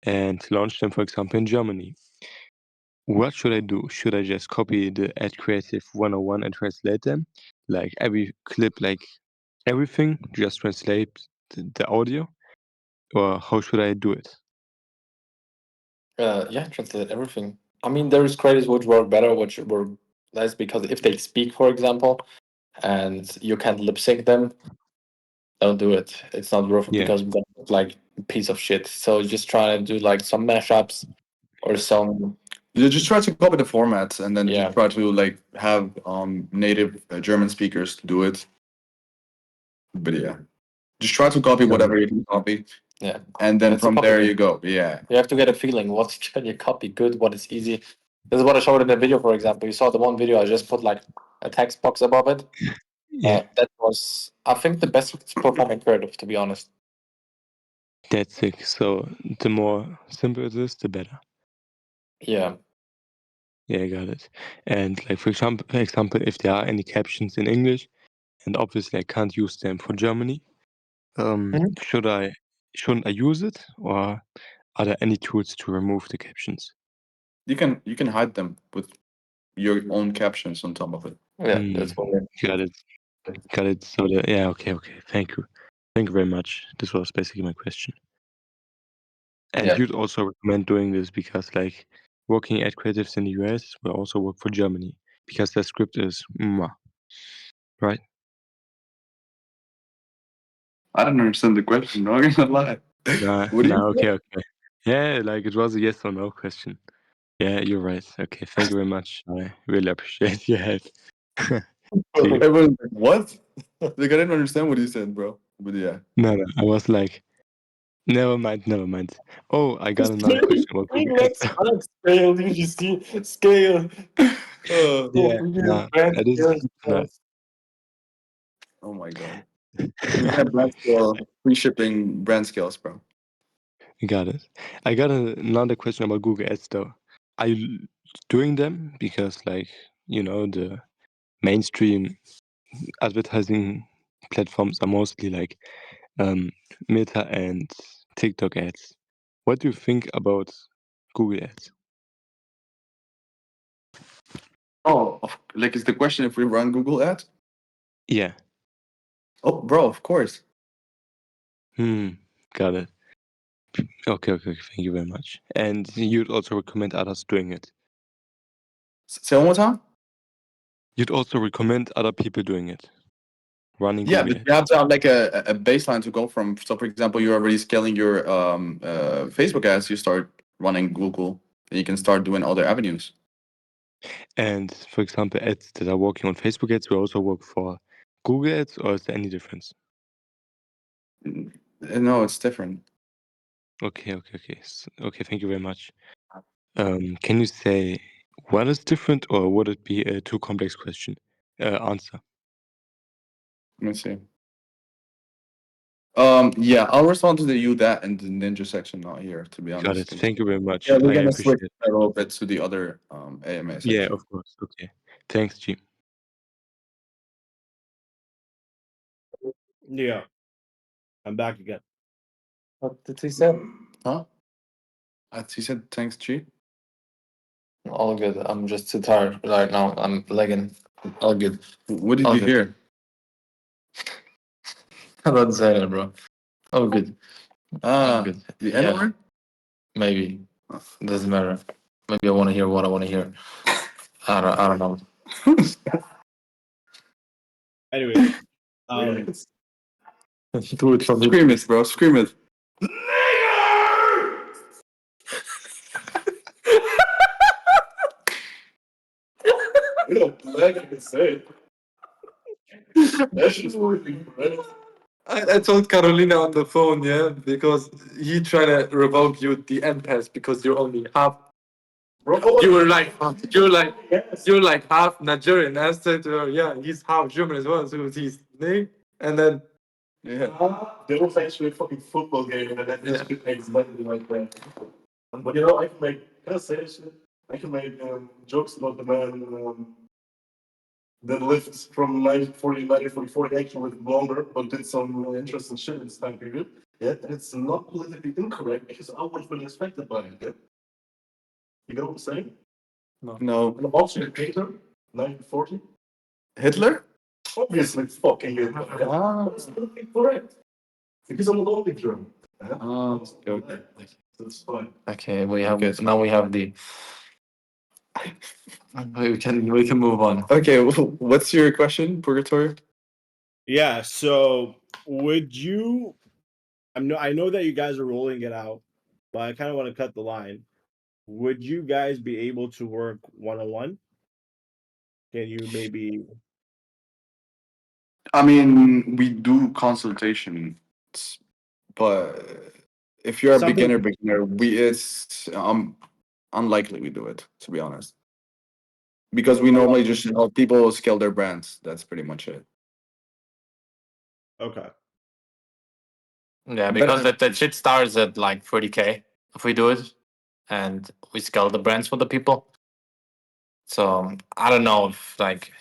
S9: and launch them, for example, in Germany. what should I do? Should I just copy the Ad Creative 101 and translate them? Like every clip, like everything, just translate the audio? Or how should I do it?
S2: Yeah, translate everything. I mean, there is creators which work better, which work less, because if they speak, for example, and you can't lip sync them, don't do it. It's not worth it
S9: Yeah.
S2: because we look like a piece of shit. So just try to do like some mashups or some.
S5: You just try to copy the formats and then
S2: Yeah.
S5: just try to like have native German speakers do it. But yeah, just try to copy whatever you can copy,
S2: Yeah.
S5: and then
S2: It's a
S5: from
S2: copy
S5: there
S2: game.
S5: you go. Yeah,
S2: You have to get a feeling what can you copy good, what is easy. This is what I showed in the video, for example. You saw the one video, I just put like a text box above it.
S9: Yeah.
S2: That was, I think, the best performing creative, to be honest.
S9: That's sick. So the more simple it is, the better.
S2: Yeah.
S9: Yeah, I got it. And like for example, if there are any captions in English, and obviously I can't use them for Germany, shouldn't I use it, or are there any tools to remove the captions?
S5: you can hide them with your own captions on top of it.
S2: Yeah, that's what we're.
S9: Got it. Got it. So yeah, okay. Thank you. Thank you very much. This was basically my question. And
S2: Yeah.
S9: you'd also recommend doing this because like working at creatives in the US will also work for Germany because their script is right?
S5: I don't understand the question. No, I'm gonna lie. What do you?
S9: Okay. Yeah, like it was a yes or no question. Yeah, you're right. Okay, thank you very much. I really appreciate your help. See you.
S5: Everyone's like, what? Like I didn't understand what you said, bro. But yeah.
S9: No, I was like, never mind. Oh, I got another question about Google Ads.
S2: Scale, did you see? Scale.
S9: Yeah, that is nice.
S5: Oh my god. We have brand scale, free shipping brand scales, bro.
S9: Got it. I got another question about Google Ads though. Are you doing them because like the mainstream advertising platforms are mostly like Meta and TikTok ads. What do you think about Google Ads?
S5: Oh, like is the question if we run Google Ads?
S9: Yeah.
S5: Oh, bro, of course.
S9: Got it. Okay. Thank you very much. And you'd also recommend others doing it.
S5: Say one more time.
S9: You'd also recommend other people doing it, running
S5: Yeah,
S9: Google
S5: but you
S9: Ads.
S5: have to have like a baseline to go from. So, for example, you're already scaling your Facebook ads. You start running Google, and you can start doing other avenues.
S9: And for example, ads that are working on Facebook ads will also work for Google Ads, or is there any difference?
S5: No, it's different.
S9: Okay. Okay, thank you very much. Can you say what is different, or would it be a too complex question? Answer.
S5: Let me see. Yeah, I'll respond to you that in the ninja section, not here, to be
S9: Got
S5: honest.
S9: it.
S5: 'Cause-
S9: Thank you very much.
S5: Yeah, we're
S9: I
S5: gonna
S9: appreciate
S5: switch
S9: it.
S5: a little bit to the other AMA section.
S9: Yeah, of course. Okay. Thanks, G.
S6: Yeah. I'm back again.
S2: What did he say?
S5: Huh? He said thanks, G.
S2: All good. I'm just too tired right now. I'm lagging. All good.
S5: What did
S2: All
S5: you
S2: good.
S5: hear?
S2: I don't say that, bro. All good.
S5: Ah,
S2: good.
S5: the
S2: Yeah.
S5: N word?
S2: Maybe. Doesn't matter. Maybe I want to hear what I want to hear. I don't know.
S6: Anyway,
S2: Do it from the.
S5: Scream it, bro. Scream it.
S2: I told Carolina on the phone, yeah, because he tried to revoke you the end pass because you're only half. You were like half Nigerian. I said to her, yeah, he's half German as well, so he's name. And then
S1: There was actually a fucking football game and that is exactly like that. But you know, I can make, can I say this shit? I can make jokes about the man that lived from 1940 to 1944. He actually lived longer, but did some interesting shit in this time period. Yeah, and it's not politically incorrect because I would have been affected by it. Yeah? You know what I'm saying?
S5: No.
S1: And also Hitler, 1940.
S5: Hitler?
S1: Obviously, fucking Hitler.
S5: Ah.
S1: That's correct. Because I'm a lonely German.
S5: Okay.
S1: That's fine.
S2: Okay, we have
S5: Okay, so-
S2: now we have the. We can move on.
S5: Okay, what's your question, Purgatory?
S6: Yeah. So would you? I know that you guys are rolling it out, but I kind of want to cut the line. Would you guys be able to work one-on-one? Can you maybe?
S5: I mean, we do consultations, but if you're a
S6: Something-
S5: beginner, it's unlikely we do it, to be honest. Because we normally just help people scale their brands. That's pretty much it.
S6: Okay.
S2: Yeah, because that shit starts at like 30K if we do it, and we scale the brands for the people. So I don't know if like,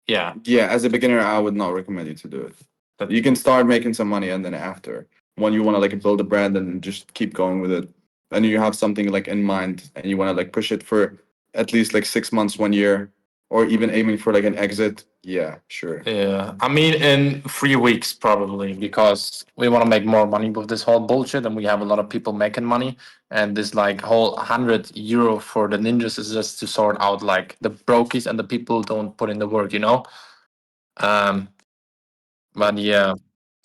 S2: yeah,
S5: Yeah, as a beginner, I would not recommend you to do it. But you can start making some money, and then after, when you want to like build a brand and just keep going with it, and you have something like in mind, and you want to like push it for at least like 6 months, 1 year, or even aiming for like an exit. Yeah, sure.
S2: yeah. I mean, in 3 weeks probably because we want to make more money with this whole bullshit, and we have a lot of people making money. And this like whole €100 for the ninjas is just to sort out like the brokies and the people who don't put in the work, you know. But yeah,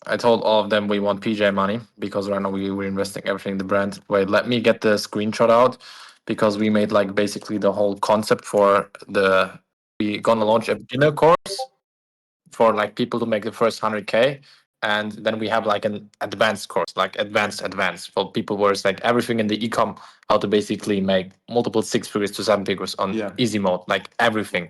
S2: I told all of them we want PJ money because right now we're investing everything in the brand. Wait, let me get the screenshot out because we made like basically the whole concept for the we gonna launch a beginner course for like people to make the first 100K, and then we have like an advanced course, like advanced for people where it's like everything in the ecom, how to basically make multiple 6 figures to 7 figures on
S5: Yeah.
S2: easy mode, like everything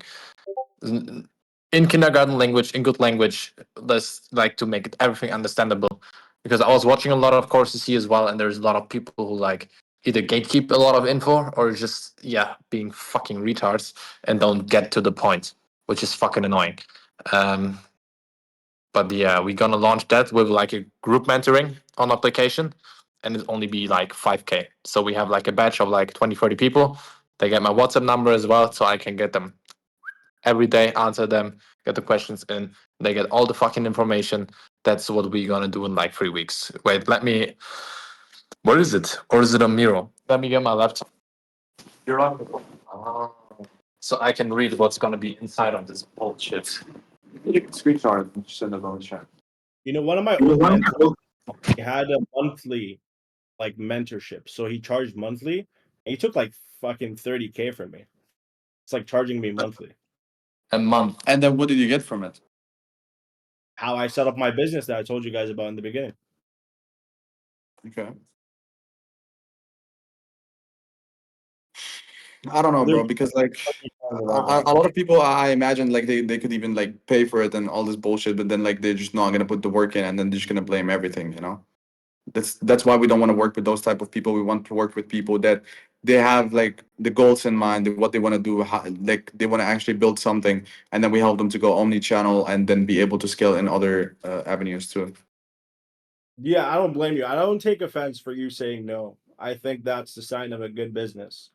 S2: in kindergarten language, in good language, let's like to make it everything understandable. Because I was watching a lot of courses here as well, and there's a lot of people who like either gatekeep a lot of info or just being fucking retards and don't get to the point, which is fucking annoying. But yeah, we're gonna launch that with like a group mentoring on application, and it only be like 5K. So we have like a batch of like 20, 30 people. They get my WhatsApp number as well, so I can get them every day, answer them, get the questions in. They get all the fucking information. That's what we're gonna do in like 3 weeks. Wait, let me. What is it? Or is it a Miro? Let me get my laptop. You're on. So I can read what's gonna be inside of this bullshit.
S5: You can screenshot it and send it on the chat.
S6: You know, one of my old mentors, he had a monthly like mentorship, so he charged monthly. And he took like fucking 30K from me. It's like charging me monthly.
S2: A month.
S5: And then what did you get from it?
S6: How I set up my business that I told you guys about in the beginning.
S5: Okay. I don't know, bro, because like a lot of people, I imagine like they could even like pay for it and all this bullshit, but then like they're just not gonna put the work in, and then they're just gonna blame everything, you know. That's why we don't want to work with those type of people. We want to work with people that they have like the goals in mind, what they want to do, how, like they want to actually build something, and then we help them to go omni-channel and then be able to scale in other avenues too.
S6: Yeah, I don't blame you. I don't take offense for you saying no. I think that's the sign of a good business.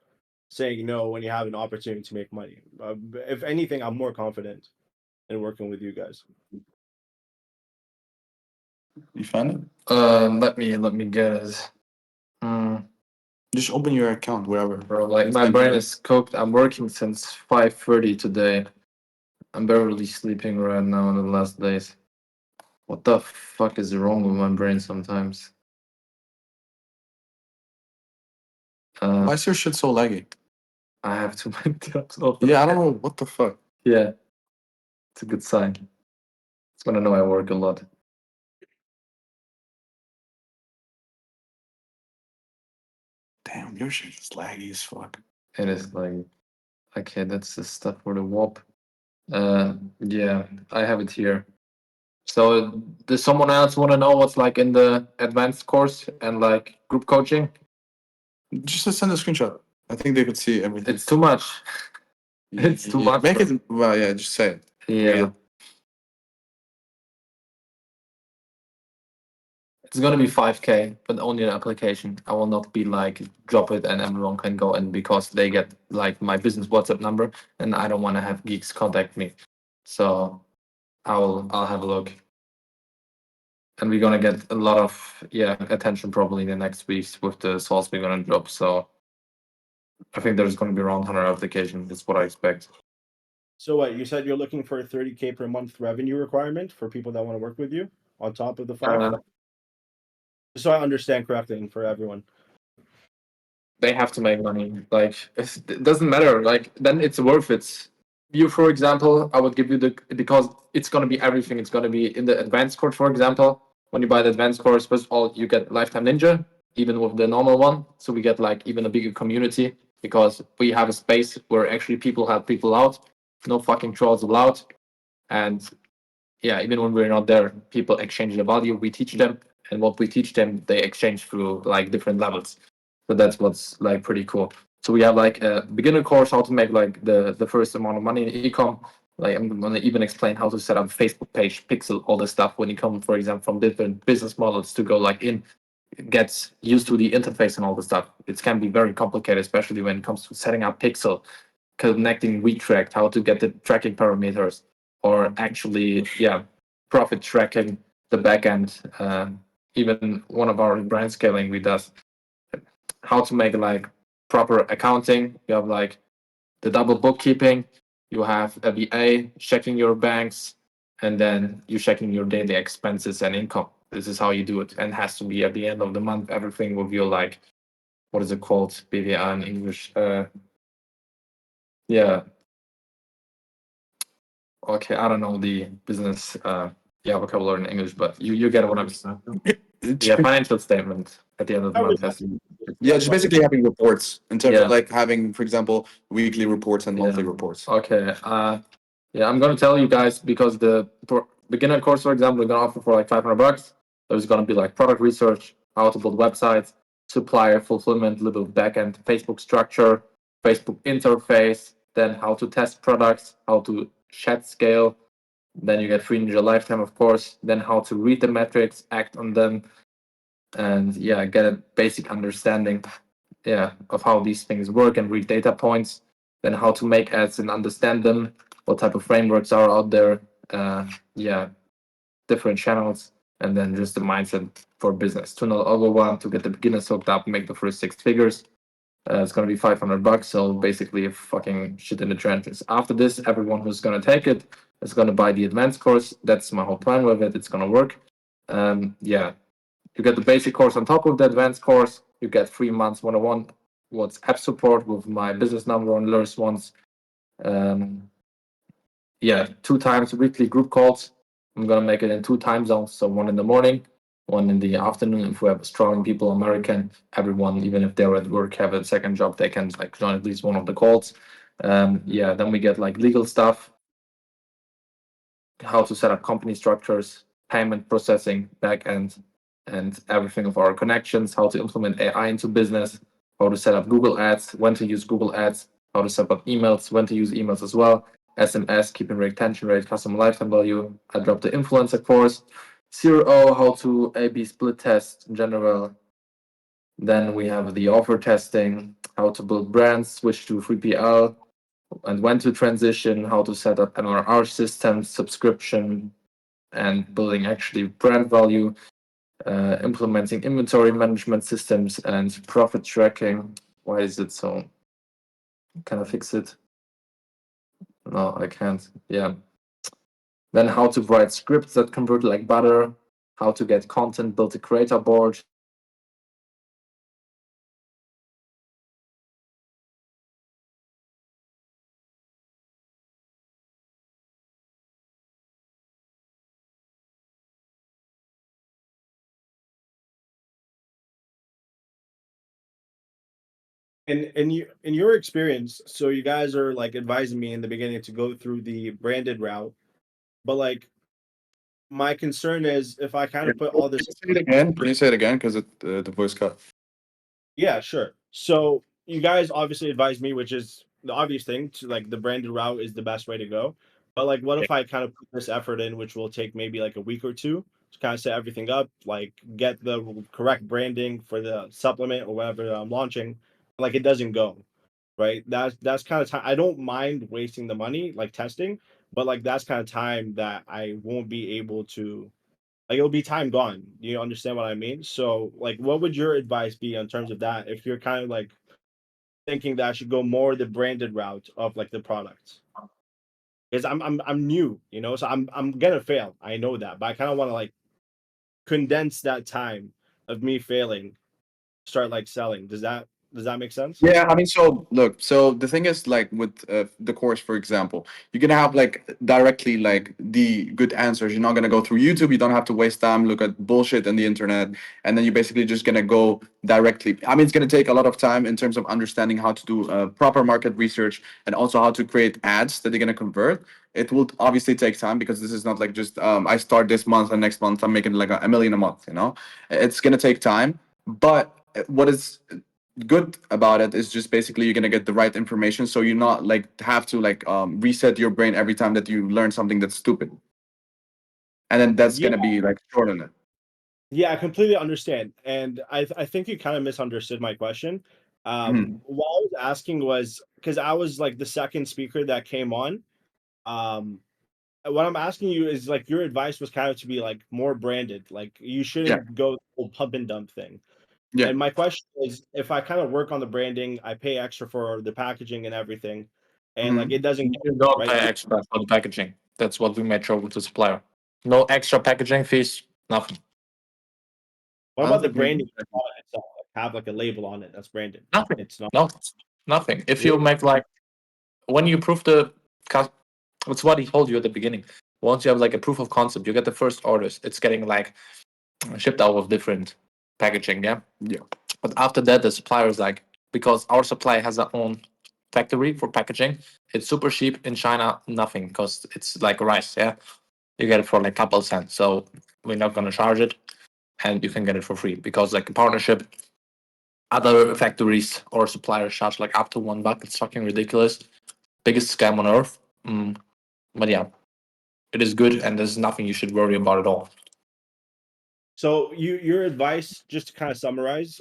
S6: Saying no when you have an opportunity to make money. If anything, I'm more confident in working with you guys.
S5: You find it?
S2: Let me guess.
S5: Just open your account wherever.
S2: Bro, like my brain is cooked. I'm working since 5:30 today. I'm barely sleeping right now in the last days. What the fuck is wrong with my brain sometimes?
S5: Why is your shit so laggy?
S2: I have too many tabs open.
S5: Yeah, I don't know what the fuck.
S2: Yeah, it's a good sign. It's when I know I work a lot.
S5: Damn, your shit is laggy as fuck.
S2: It is like, okay, that's the stuff for the WAP. Yeah, I have it here. So, does someone else want to know what's like in the advanced course and like group coaching?
S5: Just send a screenshot. I think they could see everything.
S2: It's too much. It's too much.
S5: Make
S2: bro.
S5: it. Well, yeah, just say it.
S2: Yeah. It's gonna be 5K, but only an application. I will not be like drop it and everyone can go in because they get like my business WhatsApp number and I don't want to have geeks contact me. So I'll have a look. And we're gonna get a lot of attention probably in the next weeks with the sauce we're gonna drop. So I think there's gonna be around 100 applications. That's what I expect.
S6: So what you said you're looking for a 30K per month revenue requirement for people that want to work with you on top of the 5. So I understand correctly and for everyone.
S2: They have to make money. Like it doesn't matter. Like then it's worth it. You, for example, I would give you because it's gonna be everything. It's gonna be in the advanced course, for example. When you buy the advanced course, first of all, you get Lifetime Ninja, even with the normal one. So we get like even a bigger community because we have a space where actually people help people out. No fucking trolls allowed. And yeah, even when we're not there, people exchange the value. We teach them, and what we teach them, they exchange through like different levels. So that's what's like pretty cool. So we have like a beginner course how to make like the first amount of money in ecom. Like I'm gonna even explain how to set up Facebook page, pixel, all this stuff when you come, for example, from different business models to go like in, get used to the interface and all the stuff. It can be very complicated, especially when it comes to setting up pixel, connecting WeTrack, how to get the tracking parameters, or actually, profit tracking the backend. Even one of our brand scaling we does how to make like proper accounting. You have like the double bookkeeping. You have a VA checking your banks, and then you checking your daily expenses and income. This is how you do it, and has to be at the end of the month. Everything will be like, what is it called? BWA in English. Yeah. Okay, I don't know the business vocabulary in English, but you get what I'm saying. Yeah, financial statement at the end of the month has to be.
S5: Yeah, just basically having reports in terms
S2: Yeah.
S5: of like having, for example, weekly reports and monthly reports.
S2: Okay. I'm gonna tell you guys because the beginner course, for example, we're gonna offer for like $500. There's gonna be like product research, how to build websites, supplier fulfillment, little backend, Facebook structure, Facebook interface, then how to test products, how to chat scale. Then you get free Ninja Lifetime, of course. Then how to read the metrics, act on them, and get a basic understanding, of how these things work and read data points. Then how to make ads and understand them, what type of frameworks are out there, different channels, and then just the mindset for business. To know overone, to get the beginners hooked up, make the first 6 figures. It's gonna be $500, so basically a fucking shit in the trenches. After this, everyone who's gonna take it is gonna buy the advanced course. That's my whole plan with it. It's gonna work. You get the basic course on top of the advanced course. You get 3 months one-on-one WhatsApp support with my business number on Lurs once. 2 times weekly group calls. I'm gonna make it in 2 time zones, so one in the morning, one in the afternoon. If we have strong people, American, everyone, even if they're at work, have a second job, they can like join at least one of the calls. Then we get like legal stuff, how to set up company structures, payment processing, back end, and everything of our connections, how to implement AI into business, how to set up Google Ads, when to use Google Ads, how to set up emails, when to use emails as well, SMS, keeping retention rate, customer lifetime value. I dropped the influencer course, CRO, how to A/B split test in general. Then we have the offer testing, how to build brands, switch to 3PL, and when to transition, how to set up NRR systems, subscription, and building actually brand value, implementing inventory management systems and profit tracking. Why is it so? Can I fix it? No, I can't. Yeah. Then how to write scripts that convert like butter, how to get content, build a creator board.
S6: And in your experience, so you guys are like advising me in the beginning to go through the branded route, but like my concern is if I kind of put all this.
S5: Say it again. Can you say it again? Because the voice cut.
S6: Yeah, sure. So you guys obviously advised me, which is the obvious thing, to like the branded route is the best way to go. But like, what if I kind of put this effort in, which will take maybe like a week or two, to kind of set everything up, like get the correct branding for the supplement or whatever I'm launching, like it doesn't go right. That's kind of time. I don't mind wasting the money like testing, but like that's kind of time that I won't be able to. Like it'll be time gone. You understand what I mean? So like, what would your advice be in terms of that? If you're kind of like thinking that I should go more the branded route of like the products, because I'm new, so I'm gonna fail. I know that, but I kind of want to like condense that time of me failing, start like selling. Does that make sense?
S5: Yeah, I mean, so look, so the thing is, like with the course, for example, you're gonna have like directly like the good answers. You're not gonna go through YouTube. You don't have to waste time, look at bullshit on the internet, and then you're basically just gonna go directly. I mean, it's gonna take a lot of time in terms of understanding how to do proper market research and also how to create ads that they're gonna convert. It will obviously take time because this is not like just I start this month and next month I'm making like a million a month. It's gonna take time, but what is good about it is just basically you're gonna get the right information, so you're not like have to like reset your brain every time that you learn something that's stupid, and then that's
S6: Yeah,
S5: gonna be like short on it.
S6: yeah, I completely understand, and I think you kind of misunderstood my question.
S5: Mhm.
S6: What I was asking was because I was like the second speaker that came on. Um, what I'm asking you is like your advice was kind of to be like more branded, like you
S5: Yeah,
S6: shouldn't go the whole pump and dump thing.
S5: yeah.
S6: And my question is, if I kind of work on the branding, I pay extra for the packaging and everything, and like
S5: Mhm.
S6: it doesn't
S2: You
S6: go
S2: don't
S6: right.
S2: pay extra for the packaging. That's what we made sure with the supplier. No extra packaging fees, nothing.
S6: What
S5: I don't
S6: about the
S5: think we
S6: branding of the product itself? Like, have like a label on it that's branded.
S2: Nothing.
S6: It's not
S2: No, nothing. If you
S6: really.
S2: make like when you prove the it's what he told you at the beginning. Once you have like a proof of concept, you get the first orders. It's getting like shipped out of different packaging, yeah.
S5: Yeah.
S2: But after that, the supplier is like, because our supply has our own factory for packaging. It's super cheap in China, nothing, because it's like rice, yeah. You get it for like couple cents, so we're not gonna charge it, and you can get it for free because like a partnership, other factories or suppliers charge like up to $1. It's fucking ridiculous. Biggest scam on earth. But yeah, it is good, and there's nothing you should worry about at all.
S6: So your advice, just to kind of summarize,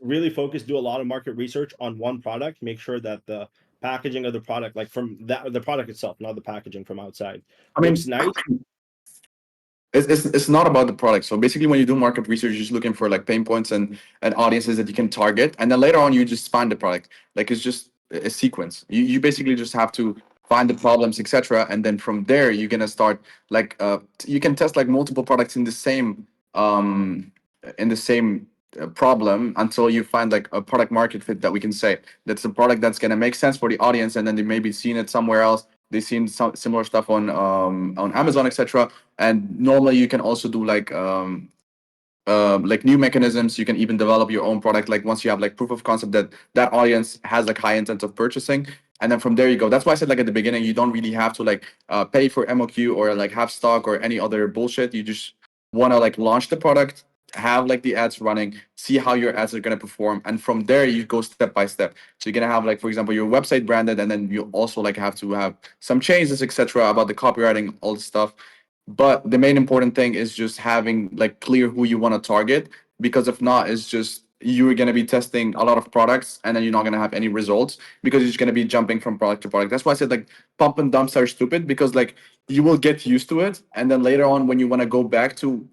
S6: really focus, do a lot of market research on one product, make sure that the packaging of the product, like from that the product itself, not the packaging from outside,
S5: I
S6: looks
S5: mean,
S6: nice.
S5: it's not about the product. So basically, when you do market research, you're just looking for like pain points and audiences that you can target, and then later on, you just find the product. Like it's just a sequence. You basically just have to find the problems, etc., and then from there, you're gonna start like you can test like multiple products in the same problem until you find like a product market fit that we can say that's a product that's gonna make sense for the audience, and then they maybe seen it somewhere else. They've seen some similar stuff on Amazon, etc. And normally you can also do like new mechanisms. You can even develop your own product. Like once you have like proof of concept that that audience has like high intent of purchasing, and then from there you go. That's why I said like at the beginning, you don't really have to like pay for MOQ or like have stock or any other bullshit. You just want to like launch the product, have like the ads running, see how your ads are going to perform, and from there you go step by step. So you're going to have like, for example, your website branded, and then you also like have to have some changes, etc., about the copywriting, all the stuff. But the main important thing is just having like clear who you want to target, because if not, it's just you're going to be testing a lot of products and then you're not going to have any results because you're just going to be jumping from product to product. That's why I said like pump and dumps are stupid, because like you will get used to it, and then later on when you want to go back to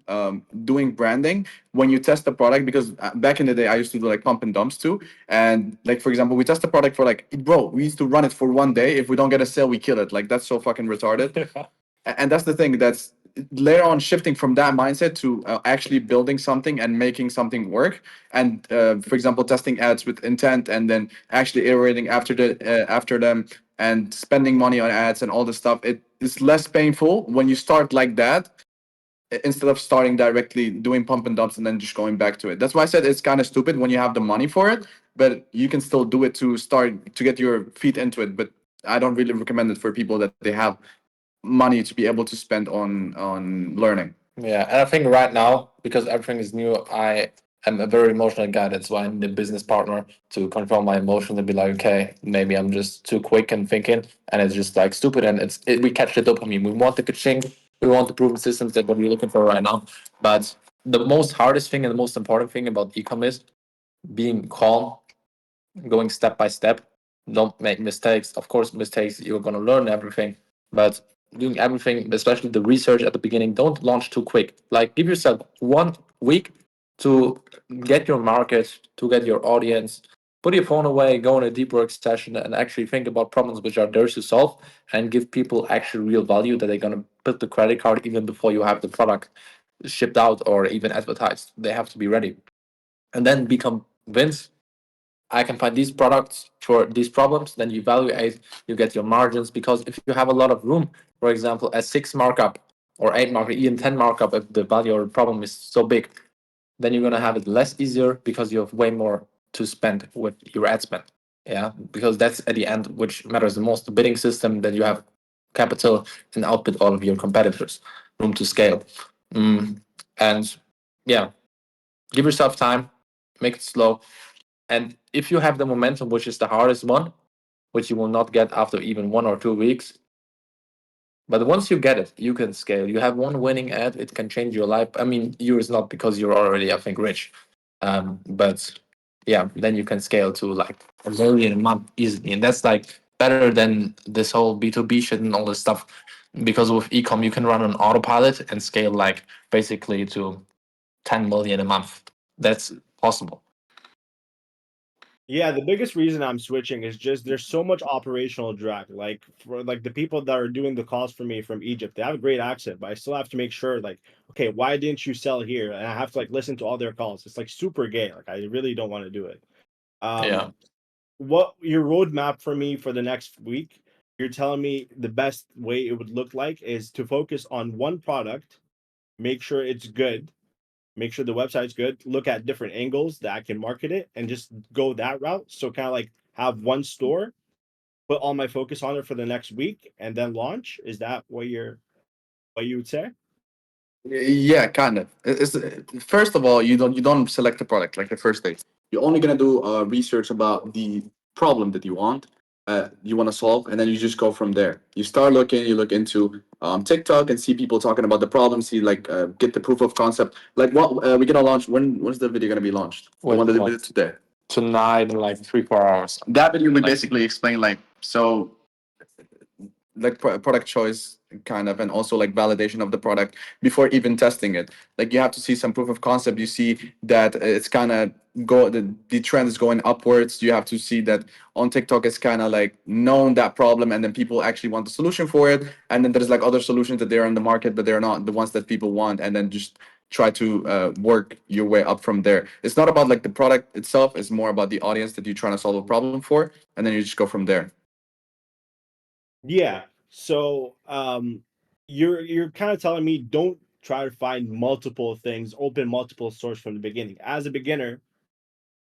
S5: doing branding, when you test the product, because back in the day I used to do like pump and dumps too, and like for example we test the product for like, bro, we used to run it for one day. If we don't get a sale, we kill it. Like that's so fucking retarded. And that's the thing, that's later on shifting from that mindset to actually building something and making something work, and for example testing ads with intent, and then actually iterating after them, and spending money on ads and all this stuff. It is less painful when you start like that, instead of starting directly doing pump and dumps and then just going back to it. That's why I said it's kind of stupid when you have the money for it, but you can still do it to start to get your feet into it. But I don't really recommend it for people that they have money to be able to spend on learning.
S2: Yeah, and I think right now, because everything is new, I am a very emotional guy. That's why I need a business partner to control my emotions and be like, okay, maybe I'm just too quick and thinking, and it's just like stupid. And we catch the dopamine. We want the ka-ching, We want the proven systems that what we're looking for right now. But the most hardest thing and the most important thing about ecom is being calm, going step by step. Don't make mistakes. Of course, mistakes, you're going to learn everything, but doing everything, especially the research at the beginning, don't launch too quick. Like, give yourself 1 week to get your market, to get your audience. Put your phone away, go on a deep work session, and actually think about problems which are theirs to solve, and give people actually real value that they're going to put the credit card even before you have the product shipped out or even advertised. They have to be ready. And then become convinced I can find these products for these problems. Then you evaluate, you get your margins. Because if you have a lot of room, for example, a 6 markup or 8 markup, even 10 markup, if the value or problem is so big, then you're gonna have it less easier because you have way more to spend with your ad spend. Yeah, because that's at the end which matters the most. The bidding system that you have capital and outbid all of your competitors, room to scale. And yeah, give yourself time, make it slow, and if you have the momentum, which is the hardest one, which you will not get after even 1 or 2 weeks, but once you get it, you can scale. You have one winning ad, it can change your life. I mean, yours not because you're already, I think, rich. But yeah, then you can scale to like 1 million a month easily. And that's like better than this whole B2B shit and all this stuff. Because with ecom, you can run on autopilot and scale like basically to 10 million a month. That's possible.
S6: Yeah, the biggest reason I'm switching is just there's so much operational drag. Like for like the people that are doing the calls for me from Egypt, they have a great accent, but I still have to make sure like, okay, why didn't you sell here? And I have to like listen to all their calls. It's like super gay. Like I really don't want to do it.
S2: Yeah.
S6: What your roadmap for me for the next week? You're telling me the best way it would look like is to focus on one product, make sure it's good, make sure the website's good, look at different angles that I can market it, and just go that route. So kind of like have one store, put all my focus on it for the next week, and then launch. Is that what you would say?
S5: Yeah, kind of. It's first of all, you don't select a product like the first day. You're only gonna do research about the problem that you want to solve, and then you just go from there. You start looking, you look into TikTok and see people talking about the problem. See like get the proof of concept. Like what we're gonna launch. When's the video gonna be launched? The
S2: What-
S5: one that we
S2: what?
S5: did today.
S2: Tonight in like 3 4 hours.
S5: That video we basically explain like so like product choice kind of, and also like validation of the product before even testing it. Like you have to see some proof of concept. You see that it's kind of the trend is going upwards. You have to see that on TikTok it's kind of like known that problem, and then people actually want the solution for it, and then there's like other solutions that they're on the market but they're not the ones that people want, and then just try to work your way up from there. It's not about like the product itself, it's more about the audience that you're trying to solve a problem for, and then you just go from there.
S6: Yeah. So you're kind of telling me don't try to find multiple things, open multiple sources from the beginning. As a beginner,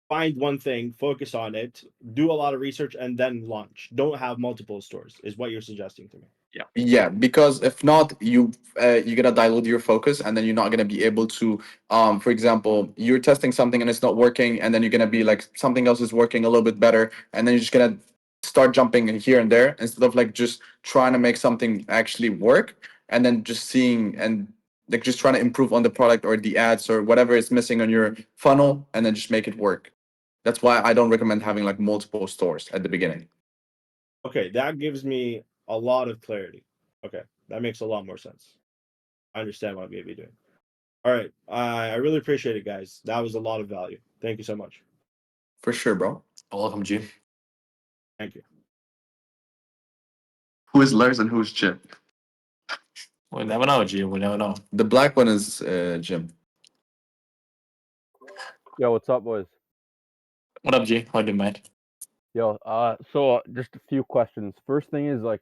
S6: find one thing, focus on it, do a lot of research, and then launch. Don't have multiple stores, is what you're suggesting to me.
S5: Yeah, because if not, you're gonna dilute your focus, and then you're not gonna be able to. For example, you're testing something and it's not working, and then you're gonna be like something else is working a little bit better, and then you're just gonna start jumping in here and there instead of like just trying to make something actually work, and then just seeing and like just trying to improve on the product or the ads or whatever is missing on your funnel, and then just make it work. That's why I don't recommend having like multiple stores at the beginning.
S6: Okay, that gives me a lot of clarity. Okay, that makes a lot more sense. I understand what I'm gonna be doing. All right, I really appreciate it, guys. That was a lot of value. Thank you so much.
S5: For sure, bro.
S2: Welcome, G.
S6: Thank you.
S5: Who is Lars and who's Chip?
S2: We never know, G. We never know.
S5: The black one is Jim.
S10: Yo, what's up, boys?
S2: What up, G? How you doing, mate?
S10: Yo, just a few questions. First thing is like,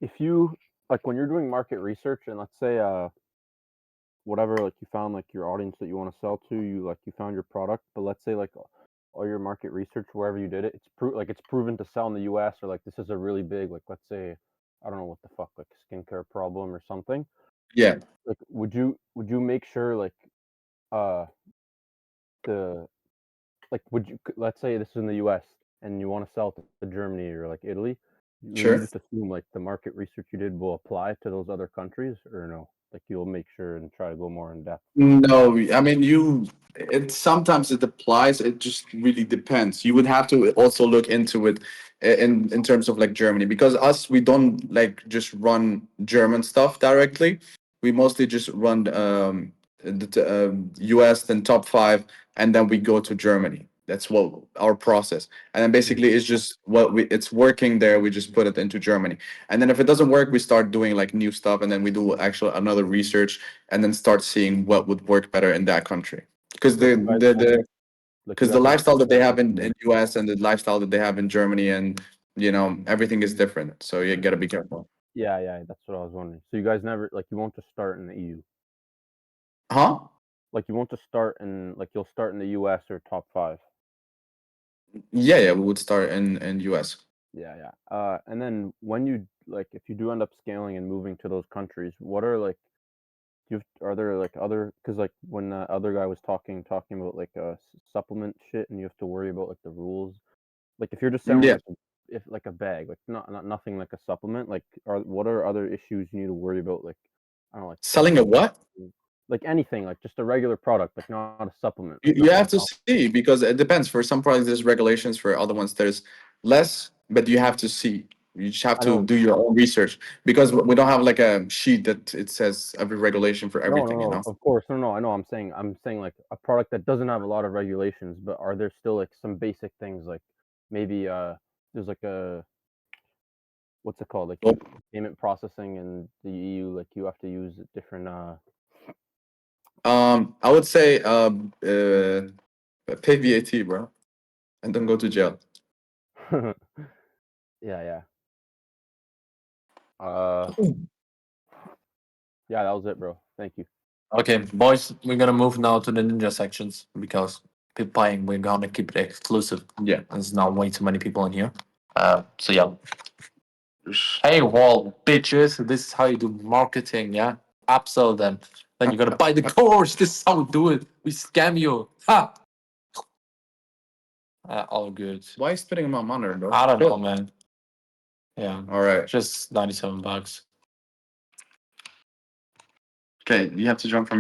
S10: if you like when you're doing market research and let's say whatever like you found like your audience that you want to sell to, you found your product, but let's say like all your market research wherever you did it, it's proven to sell in the U.S. or like this is a really big like let's say I don't know what the fuck like skincare problem or something.
S5: Yeah.
S10: Like, would you make sure like uh the like would you let's say this is in the US and you want to sell to Germany or like Italy, Will
S5: Sure.
S10: you just assume like the market research you did will apply to those other countries, or no? Like you'll make sure and try to go more in depth.
S5: No, I mean it sometimes it applies, it just really depends. You would have to also look into it in terms of like Germany, because us, we don't like just run German stuff directly. We mostly just run US, then top five, and then we go to Germany. That's what our process. And then basically it's just what it's working there, we just put it into Germany. And then if it doesn't work, we start doing like new stuff, and then we do actual another research, and then start seeing what would work better in that country. Because
S10: Like you guys won't, like you
S5: because the
S10: guys won't
S5: lifestyle that they
S10: start
S5: have
S10: with
S5: in US and the lifestyle that they have in Germany, and everything is different. So you gotta be careful.
S10: yeah, that's what I was wondering. So you guys never like you won't just start in the EU.
S5: Huh?
S10: Like you won't just start in like you'll start in the US or top five.
S5: Yeah, we would start in US.
S10: Yeah. And then when you like if you do end up scaling and moving to those countries, what are like are there like other because like when the other guy was talking about like supplement shit and you have to worry about like the rules. Like if you're just selling
S5: Yeah.
S10: like if like a bag, like not nothing like a supplement, like what are other issues you need to worry about? Like I don't know, like
S5: Selling a what?
S10: like anything, like just a regular product, like not a supplement.
S5: You,
S10: Like
S5: you have
S10: nothing
S5: to see, because it depends. For some products, there's regulations. For other ones, there's less. But you have to see. You just have
S10: I
S5: to
S10: know.
S5: do your own research, because we don't have like a sheet that it says every regulation for everything.
S10: No. Of course, no. I know. I'm saying like a product that doesn't have a lot of regulations, but are there still like some basic things like maybe there's like a what's it called like
S5: Well,
S10: payment processing in the EU, like you have to use different
S5: I would say pay VAT, bro, and don't go to jail.
S10: yeah. Yeah, that was it, bro. Thank you.
S2: Okay, boys, we're gonna move now to the ninja sections because people playing, we're gonna keep it exclusive.
S5: Yeah.
S2: There's not way too many people in here. So yeah. Hey, wall bitches, this is how you do marketing, yeah? Upsell them. Then you're gonna buy the course. This is how we do it. We scam you. Ha! All good.
S5: Why are you spitting on my monitor, bro?
S2: I don't know, man. Yeah,
S5: All right.
S2: just $97.
S5: Okay, you have to jump from